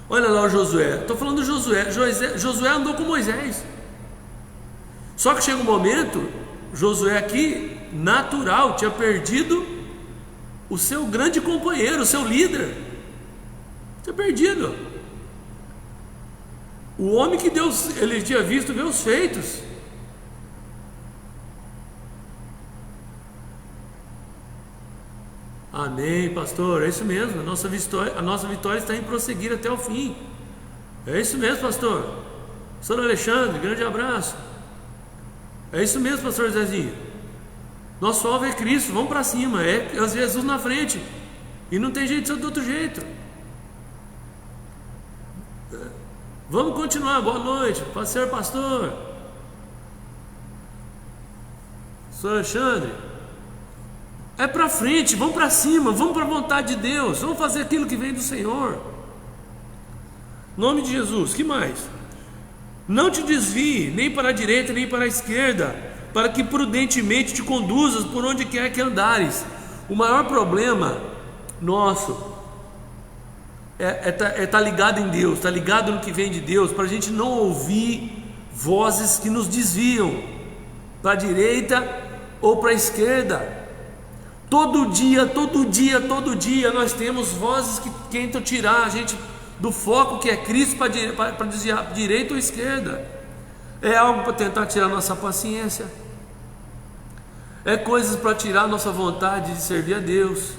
Olha lá o Josué, estou falando do Josué. Josué andou com Moisés. Só que chega um momento, Josué aqui, natural, tinha perdido o seu grande companheiro, o seu líder. Tinha perdido. O homem que Deus, ele tinha visto ver os feitos. Amém, pastor, é isso mesmo. A nossa vitória está em prosseguir até o fim. É isso mesmo, pastor. Pastor Alexandre, grande abraço. É isso mesmo, pastor Zezinho. Nosso alvo é Cristo, vamos para cima. É Jesus na frente. E não tem jeito de ser de outro jeito. Vamos continuar. Boa noite, pastor. Pastor Alexandre. É para frente, vamos para cima, vamos para a vontade de Deus, vamos fazer aquilo que vem do Senhor. Em nome de Jesus. Que mais? Não te desvie nem para a direita nem para a esquerda, para que prudentemente te conduzas por onde quer que andares. O maior problema nosso tá ligado em Deus, está ligado no que vem de Deus, para a gente não ouvir vozes que nos desviam para a direita ou para a esquerda. Todo dia nós temos vozes que tentam tirar a gente do foco que é Cristo para desviar direita ou esquerda. É algo para tentar tirar nossa paciência, é coisas para tirar nossa vontade de servir a Deus,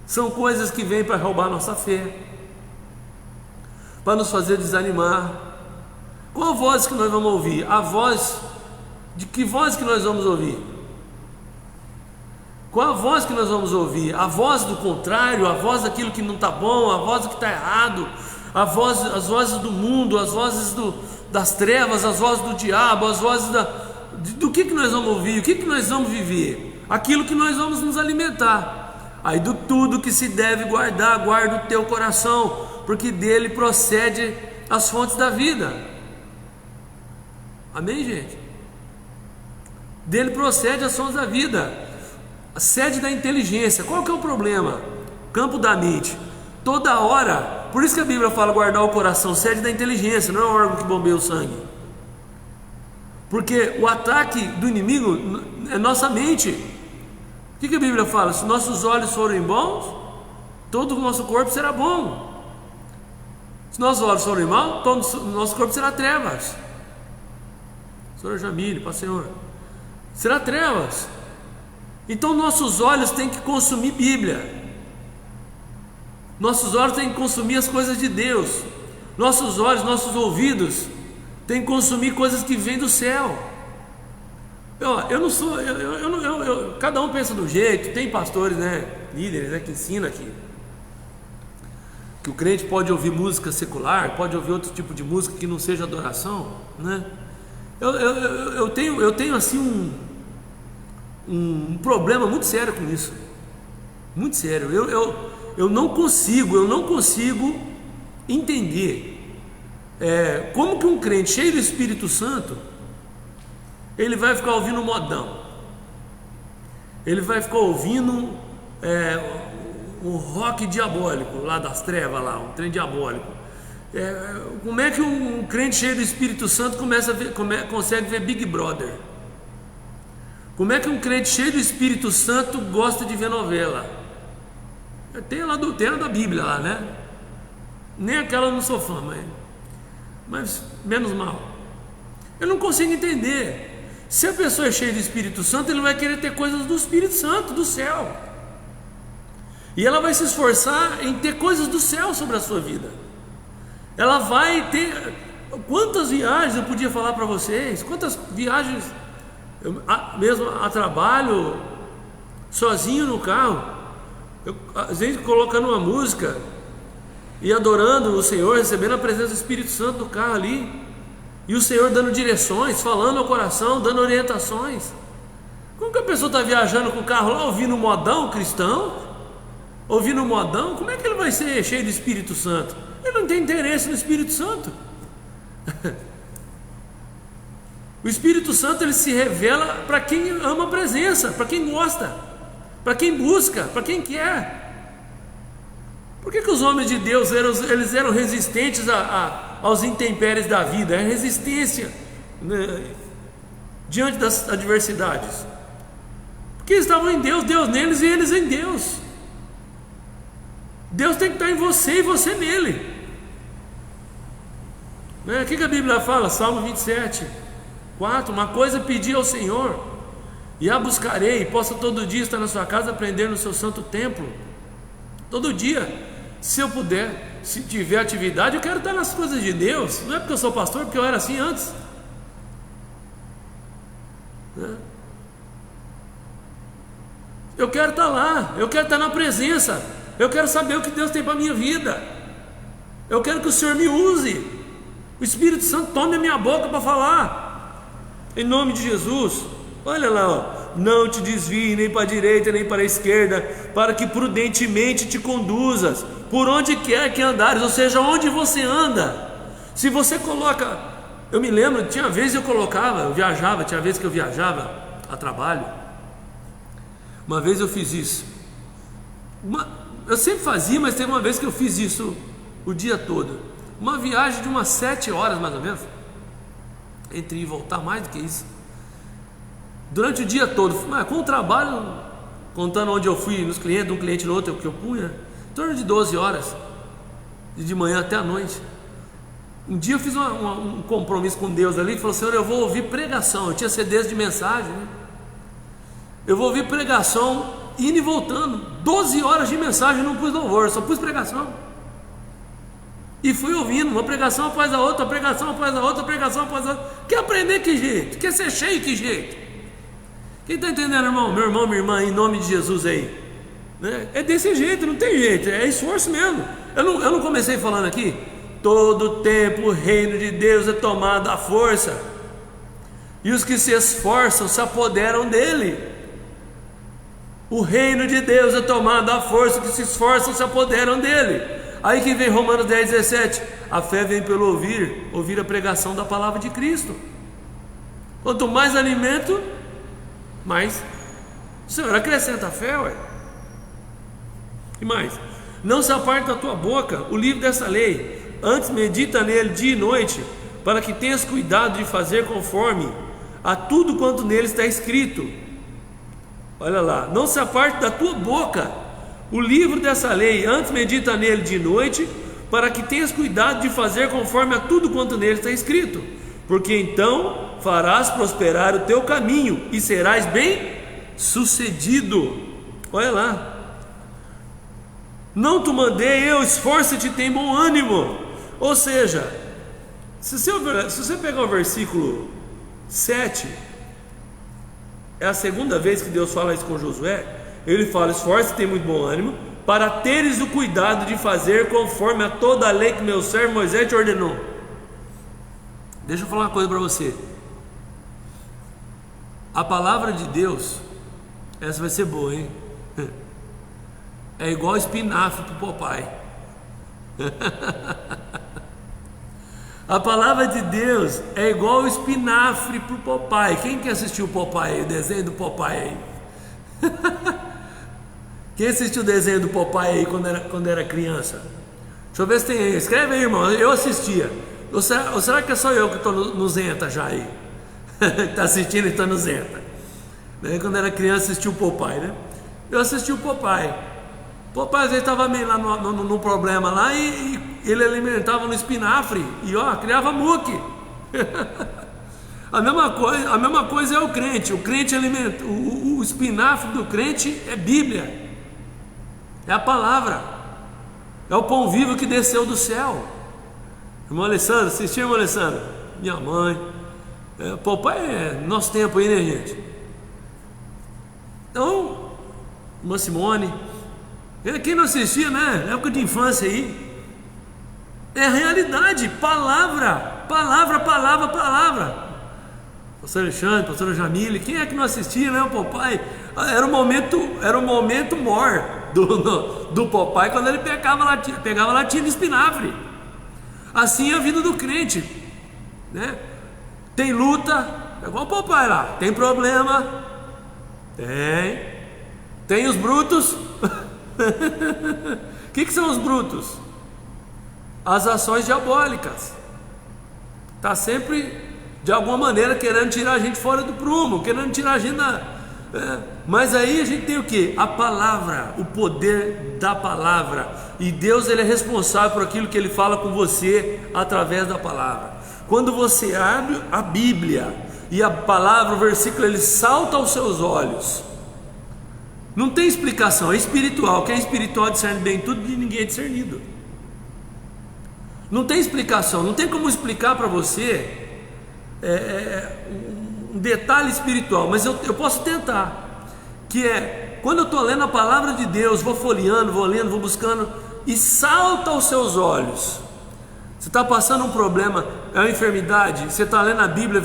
são coisas que vêm para roubar nossa fé, para nos fazer desanimar. Qual voz que nós vamos ouvir? Que voz que nós vamos ouvir? Qual a voz que nós vamos ouvir? A voz do contrário, a voz daquilo que não está bom, a voz do que está errado, as vozes do mundo, as vozes das trevas, as vozes do diabo, as vozes do que nós vamos ouvir, o que nós vamos viver, aquilo que nós vamos nos alimentar. Aí do tudo que se deve guardar, guarda o teu coração, porque dele procede as fontes da vida. Amém, gente? Dele procede as fontes da vida. A sede da inteligência. Qual que é o problema? Campo da mente. Toda hora, por isso que a Bíblia fala guardar o coração, sede da inteligência, não é um órgão que bombeia o sangue. Porque o ataque do inimigo é nossa mente. O que a Bíblia fala? Se nossos olhos forem bons, todo o nosso corpo será bom. Se nossos olhos forem maus, todo o nosso corpo será trevas. Senhor Jamile, para o Senhor, será trevas. Então nossos olhos têm que consumir Bíblia, nossos olhos têm que consumir as coisas de Deus, nossos olhos, nossos ouvidos têm que consumir coisas que vêm do céu. Cada um pensa do jeito. Tem pastores, né, líderes, né, que ensinam que o crente pode ouvir música secular, pode ouvir outro tipo de música que não seja adoração, né? Eu tenho assim um problema muito sério com isso, muito sério. Eu não consigo entender como que um crente cheio do Espírito Santo ele vai ficar ouvindo modão, ele vai ficar ouvindo um rock diabólico lá das trevas, lá, um trem diabólico. Como é que um crente cheio do Espírito Santo consegue ver Big Brother? Como é que um crente cheio do Espírito Santo gosta de ver novela? Tem lá da Bíblia lá, né? Nem aquela eu não sou fã, mas menos mal. Eu não consigo entender. Se a pessoa é cheia do Espírito Santo, ele vai querer ter coisas do Espírito Santo, do céu. E ela vai se esforçar em ter coisas do céu sobre a sua vida. Ela vai ter... Quantas viagens eu podia falar para vocês? Quantas viagens, mesmo a trabalho, sozinho no carro, às vezes colocando uma música e adorando o Senhor, recebendo a presença do Espírito Santo no carro ali, e o Senhor dando direções, falando ao coração, dando orientações. Como que a pessoa está viajando com o carro lá, ouvindo um modão cristão, ouvindo um modão? Como é que ele vai ser cheio do Espírito Santo? Ele não tem interesse no Espírito Santo. O Espírito Santo, ele se revela para quem ama a presença, para quem gosta, para quem busca, para quem quer. Por que os homens de Deus eles eram resistentes aos intempéries da vida? É resistência, né, diante das adversidades. Porque eles estavam em Deus, Deus neles e eles em Deus. Deus tem que estar em você e você nele. O que a Bíblia fala? Salmo 27, 4: uma coisa pedi ao Senhor, e a buscarei, e possa todo dia estar na sua casa, aprender no seu santo templo. Todo dia, se eu puder, se tiver atividade, eu quero estar nas coisas de Deus. Não é porque eu sou pastor, porque eu era assim antes, né? Eu quero estar lá, eu quero estar na presença, eu quero saber o que Deus tem para a minha vida, eu quero que o Senhor me use, o Espírito Santo tome a minha boca para falar, em nome de Jesus. Olha lá, ó. Não te desvie nem para a direita nem para a esquerda, para que prudentemente te conduzas por onde quer que andares, ou seja, onde você anda. Se você coloca, eu me lembro, tinha vezes eu viajava, tinha vezes que eu viajava a trabalho. Uma vez eu fiz isso, eu sempre fazia, mas teve uma vez que eu fiz isso o dia todo, uma viagem de umas 7 horas mais ou menos, entre ir e voltar, mais do que isso, durante o dia todo, com o trabalho, contando onde eu fui, nos clientes, de um cliente no outro que eu punha, em torno de 12 horas, de manhã até a noite. Um dia eu fiz um compromisso com Deus ali, falou: Senhor, eu vou ouvir pregação. Eu tinha CDs de mensagem, né? Eu vou ouvir pregação indo e voltando, 12 horas de mensagem, não pus louvor, só pus pregação. E fui ouvindo, uma pregação após a outra, pregação após a outra, pregação após a outra. Quer aprender que jeito? Quer ser cheio que jeito? Quem está entendendo, irmão? Meu irmão, minha irmã, em nome de Jesus aí, né? É desse jeito, não tem jeito, é esforço mesmo. Eu não comecei falando aqui: todo tempo o reino de Deus é tomado à força, e os que se esforçam se apoderam dele. O reino de Deus é tomado à força, os que se esforçam se apoderam dele. Aí que vem Romanos 10, 17: a fé vem pelo ouvir a pregação da palavra de Cristo. Quanto mais alimento, mais o Senhor acrescenta a fé, ué. E mais: não se aparte da tua boca o livro dessa lei, antes medita nele dia e noite, para que tenhas cuidado de fazer conforme a tudo quanto nele está escrito. Olha lá: não se aparte da tua boca o livro dessa lei, antes medita nele de noite, para que tenhas cuidado de fazer conforme a tudo quanto nele está escrito, porque então farás prosperar o teu caminho e serás bem sucedido. Olha lá: não te mandei eu, esforça-te e tem bom ânimo. Ou seja, se você pegar o versículo 7, é a segunda vez que Deus fala isso com Josué. Ele fala: esforça-te e tem muito bom ânimo, para teres o cuidado de fazer conforme a toda a lei que meu servo Moisés te ordenou. Deixa eu falar uma coisa para você. A palavra de Deus, essa vai ser boa, hein? É igual espinafre para o Popeye. A palavra de Deus é igual espinafre para o Popeye. Quem que assistiu o Popeye, o desenho do Popeye aí? Quem assistiu o desenho do Popeye aí quando era criança? Deixa eu ver se tem aí. Escreve aí, irmão. Eu assistia. Ou será que é só eu que estou nuzenta já aí? Está assistindo e está nuzenta. Quando era criança assistiu o Popeye, né? Eu assisti o Popeye. O Popeye às vezes estava meio lá no problema lá, e ele alimentava no espinafre e criava muque. A mesma coisa é o crente. O crente alimenta, o espinafre do crente é Bíblia. É a palavra, é o pão vivo que desceu do céu. Irmão Alessandro, assistiu, irmão Alessandro? Minha mãe. Papai é nosso tempo aí, né, gente? Então, irmã Simone, quem não assistia, né? Época de infância aí. É a realidade, palavra. Pastor Alexandre, pastor Jamile, quem é que não assistia, né? O papai, era o momento mor do papai quando ele pegava latinha de espinafre. Assim é a vida do crente, né? Tem luta, é igual o papai lá, tem problema, tem os brutos. O que são os brutos? As ações diabólicas. Está sempre, de alguma maneira, querendo tirar a gente fora do prumo, querendo tirar a gente mas aí a gente tem o que? A palavra, o poder da palavra. E Deus, ele é responsável por aquilo que ele fala com você através da palavra. Quando você abre a Bíblia e a palavra, o versículo, ele salta aos seus olhos, não tem explicação, é espiritual. Quem é espiritual discerne bem tudo e ninguém é discernido. Não tem explicação, não tem como explicar para você um detalhe espiritual, mas eu posso tentar, que é, quando eu estou lendo a palavra de Deus, vou folheando, vou lendo, vou buscando, e salta aos seus olhos. Você está passando um problema, é uma enfermidade, você está lendo a Bíblia,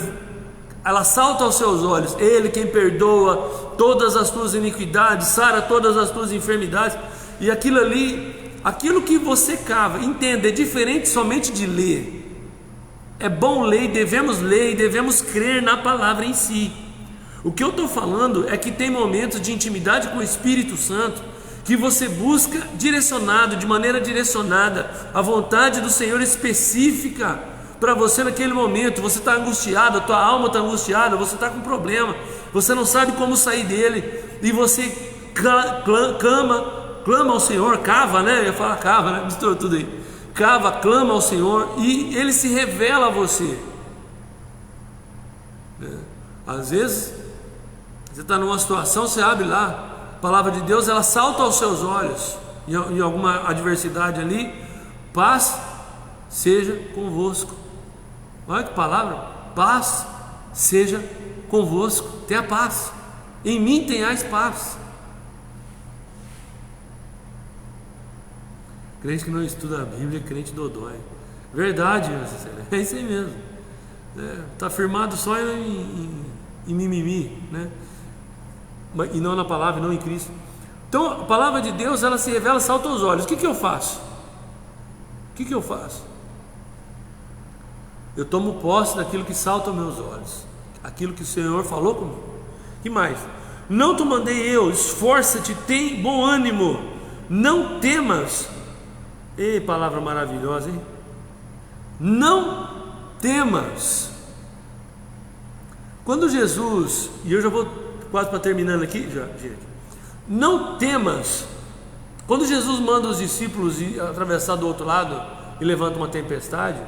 ela salta aos seus olhos. Ele quem perdoa todas as tuas iniquidades, sara todas as tuas enfermidades. E aquilo ali, aquilo que você cava, entenda, é diferente somente de ler. É bom ler e devemos crer na palavra em si. O que eu estou falando é que tem momentos de intimidade com o Espírito Santo que você busca direcionado, de maneira direcionada, a vontade do Senhor específica para você naquele momento. Você está angustiado, a tua alma está angustiada, você está com problema, você não sabe como sair dele, e você clama ao Senhor, cava, né? Eu ia falar cava, né? Misturou tudo aí. Cava, clama ao Senhor e ele se revela a você. Às vezes você está numa situação, você abre lá a palavra de Deus, ela salta aos seus olhos em alguma adversidade ali. Paz seja convosco. Olha que palavra, paz seja convosco. Tenha paz, em mim tenhais paz. Crente que não estuda a Bíblia é crente dodói. Verdade, é isso aí mesmo. Está firmado só em mimimi, né? E não na palavra, não em Cristo. Então a palavra de Deus, ela se revela, salta aos olhos. O que eu faço? Eu tomo posse daquilo que salta aos meus olhos, aquilo que o Senhor falou comigo. Que mais? Não te mandei eu, esforça-te, tem bom ânimo, não temas. Ei, palavra maravilhosa, hein? Não temas. Quando Jesus, e eu já vou quase para terminando aqui, gente. Não temas. Quando Jesus manda os discípulos ir atravessar do outro lado e levanta uma tempestade,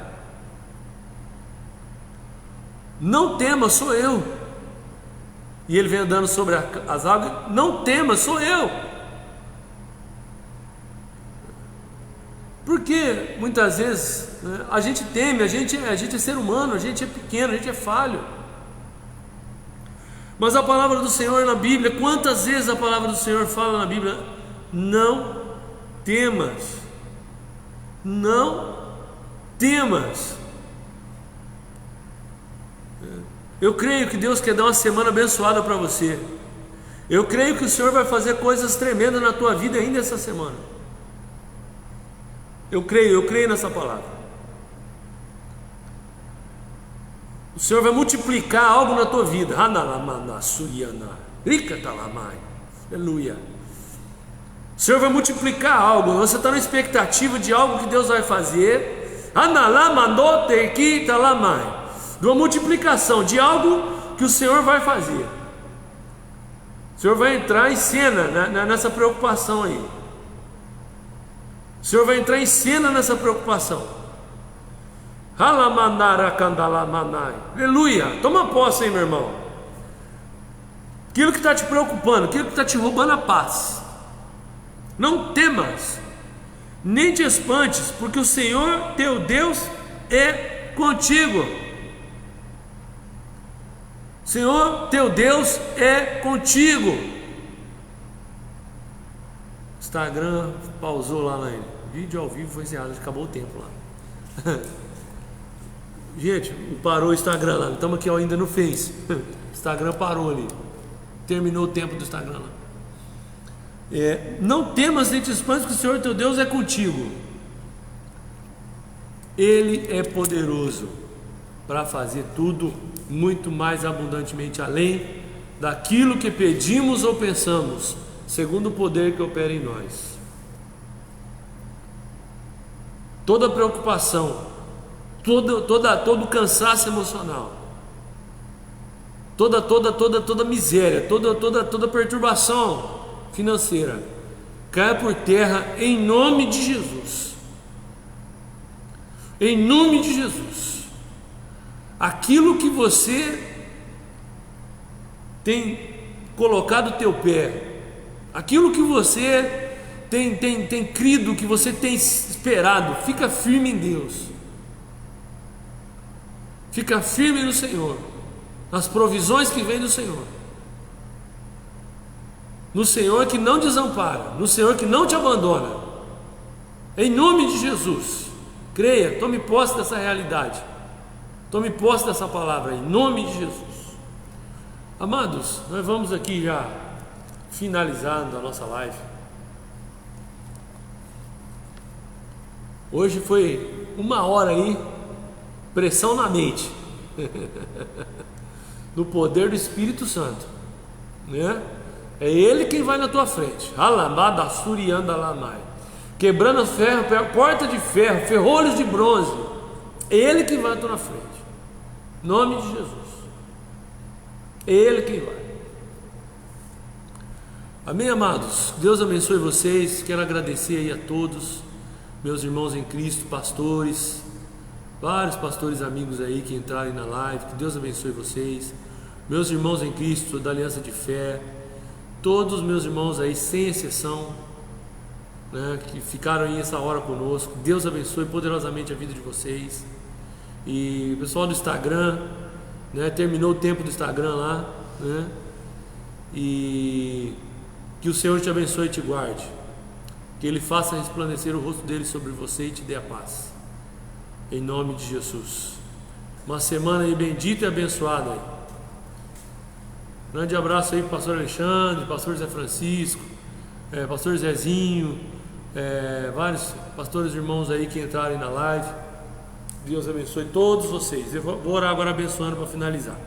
não temas, sou eu. E ele vem andando sobre as águas, não temas, sou eu. Porque muitas vezes, né, a gente teme, a gente é ser humano, a gente é pequeno, a gente é falho. Mas a palavra do Senhor na Bíblia, quantas vezes a palavra do Senhor fala na Bíblia? Não temas, não temas. Eu creio que Deus quer dar uma semana abençoada para você. Eu creio que o Senhor vai fazer coisas tremendas na tua vida ainda essa semana. Eu creio nessa palavra. O Senhor vai multiplicar algo na tua vida. Aleluia. O Senhor vai multiplicar algo. Você está na expectativa de algo que Deus vai fazer. De uma multiplicação de algo que o Senhor vai fazer. O Senhor vai entrar em cena nessa preocupação aí. O Senhor vai entrar em cena nessa preocupação. Aleluia. Toma posse aí, meu irmão. Aquilo que está te preocupando, aquilo que está te roubando a paz, Não temas, nem te espantes, porque o Senhor teu Deus é contigo. Senhor teu Deus é contigo. Instagram pausou lá, né? Vídeo ao vivo foi encerrado, acabou o tempo lá. Gente, parou o Instagram lá. Estamos aqui ainda no Face. Instagram parou ali. Terminou o tempo do Instagram lá. Não temas nem te espantes, que o Senhor teu Deus é contigo. Ele é poderoso para fazer tudo muito mais abundantemente além daquilo que pedimos ou pensamos, segundo o poder que opera em nós. Toda preocupação, todo cansaço emocional, toda miséria, toda perturbação financeira, caia por terra em nome de Jesus. Em nome de Jesus. Aquilo que você tem colocado o teu pé, aquilo que você tem crido, que você tem esperado, fica firme em Deus. Fica firme no Senhor, nas provisões que vêm do Senhor, no Senhor que não desampara, no Senhor que não te abandona. Em nome de Jesus, creia, tome posse dessa realidade, tome posse dessa palavra, em nome de Jesus. Amados, nós vamos aqui já finalizando a nossa live. Hoje foi 1 hora aí, pressão na mente, no poder do Espírito Santo, né? É Ele quem vai na tua frente, quebrando ferro, porta de ferro, ferrolhos de bronze. É Ele que vai na tua frente, em nome de Jesus. É Ele quem vai. Amém, amados? Deus abençoe vocês. Quero agradecer aí a todos, meus irmãos em Cristo, pastores, vários pastores amigos aí que entraram na live. Que Deus abençoe vocês. Meus irmãos em Cristo da Aliança de Fé, todos os meus irmãos aí, sem exceção, né, que ficaram aí essa hora conosco. Deus abençoe poderosamente a vida de vocês. E o pessoal do Instagram, né, terminou o tempo do Instagram lá, né, e que o Senhor te abençoe e te guarde, que Ele faça resplandecer o rosto dele sobre você e te dê a paz, em nome de Jesus. Uma semana aí bendita e abençoada aí. Grande abraço aí para o pastor Alexandre, pastor Zé Francisco, pastor Zezinho, vários pastores irmãos aí que entraram aí na live. Deus abençoe todos vocês. Eu vou orar agora abençoando para finalizar.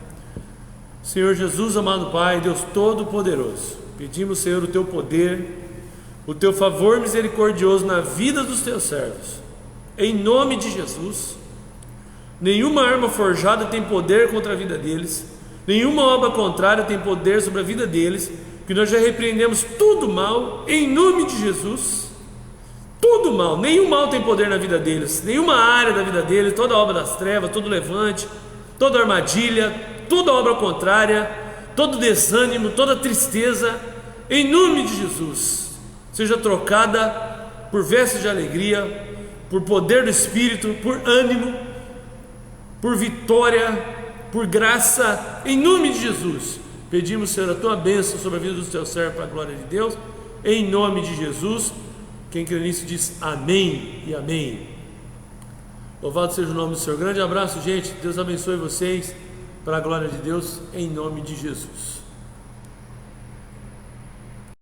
Senhor Jesus, amado Pai, Deus Todo-Poderoso, pedimos, Senhor, o Teu poder, o Teu favor misericordioso na vida dos Teus servos, em nome de Jesus. Nenhuma arma forjada tem poder contra a vida deles, nenhuma obra contrária tem poder sobre a vida deles, que nós já repreendemos tudo mal, em nome de Jesus. Tudo mal, nenhum mal tem poder na vida deles, nenhuma área da vida deles, toda obra das trevas, todo levante, toda armadilha, toda obra contrária, todo desânimo, toda tristeza, em nome de Jesus, seja trocada por vestes de alegria, por poder do Espírito, por ânimo, por vitória, por graça, em nome de Jesus. Pedimos, Senhor, a Tua bênção sobre a vida dos Teus servos, para a glória de Deus, em nome de Jesus. Quem crê nisso diz amém e amém. Louvado seja o nome do Senhor. Grande abraço, gente. Deus abençoe vocês, para a glória de Deus, em nome de Jesus.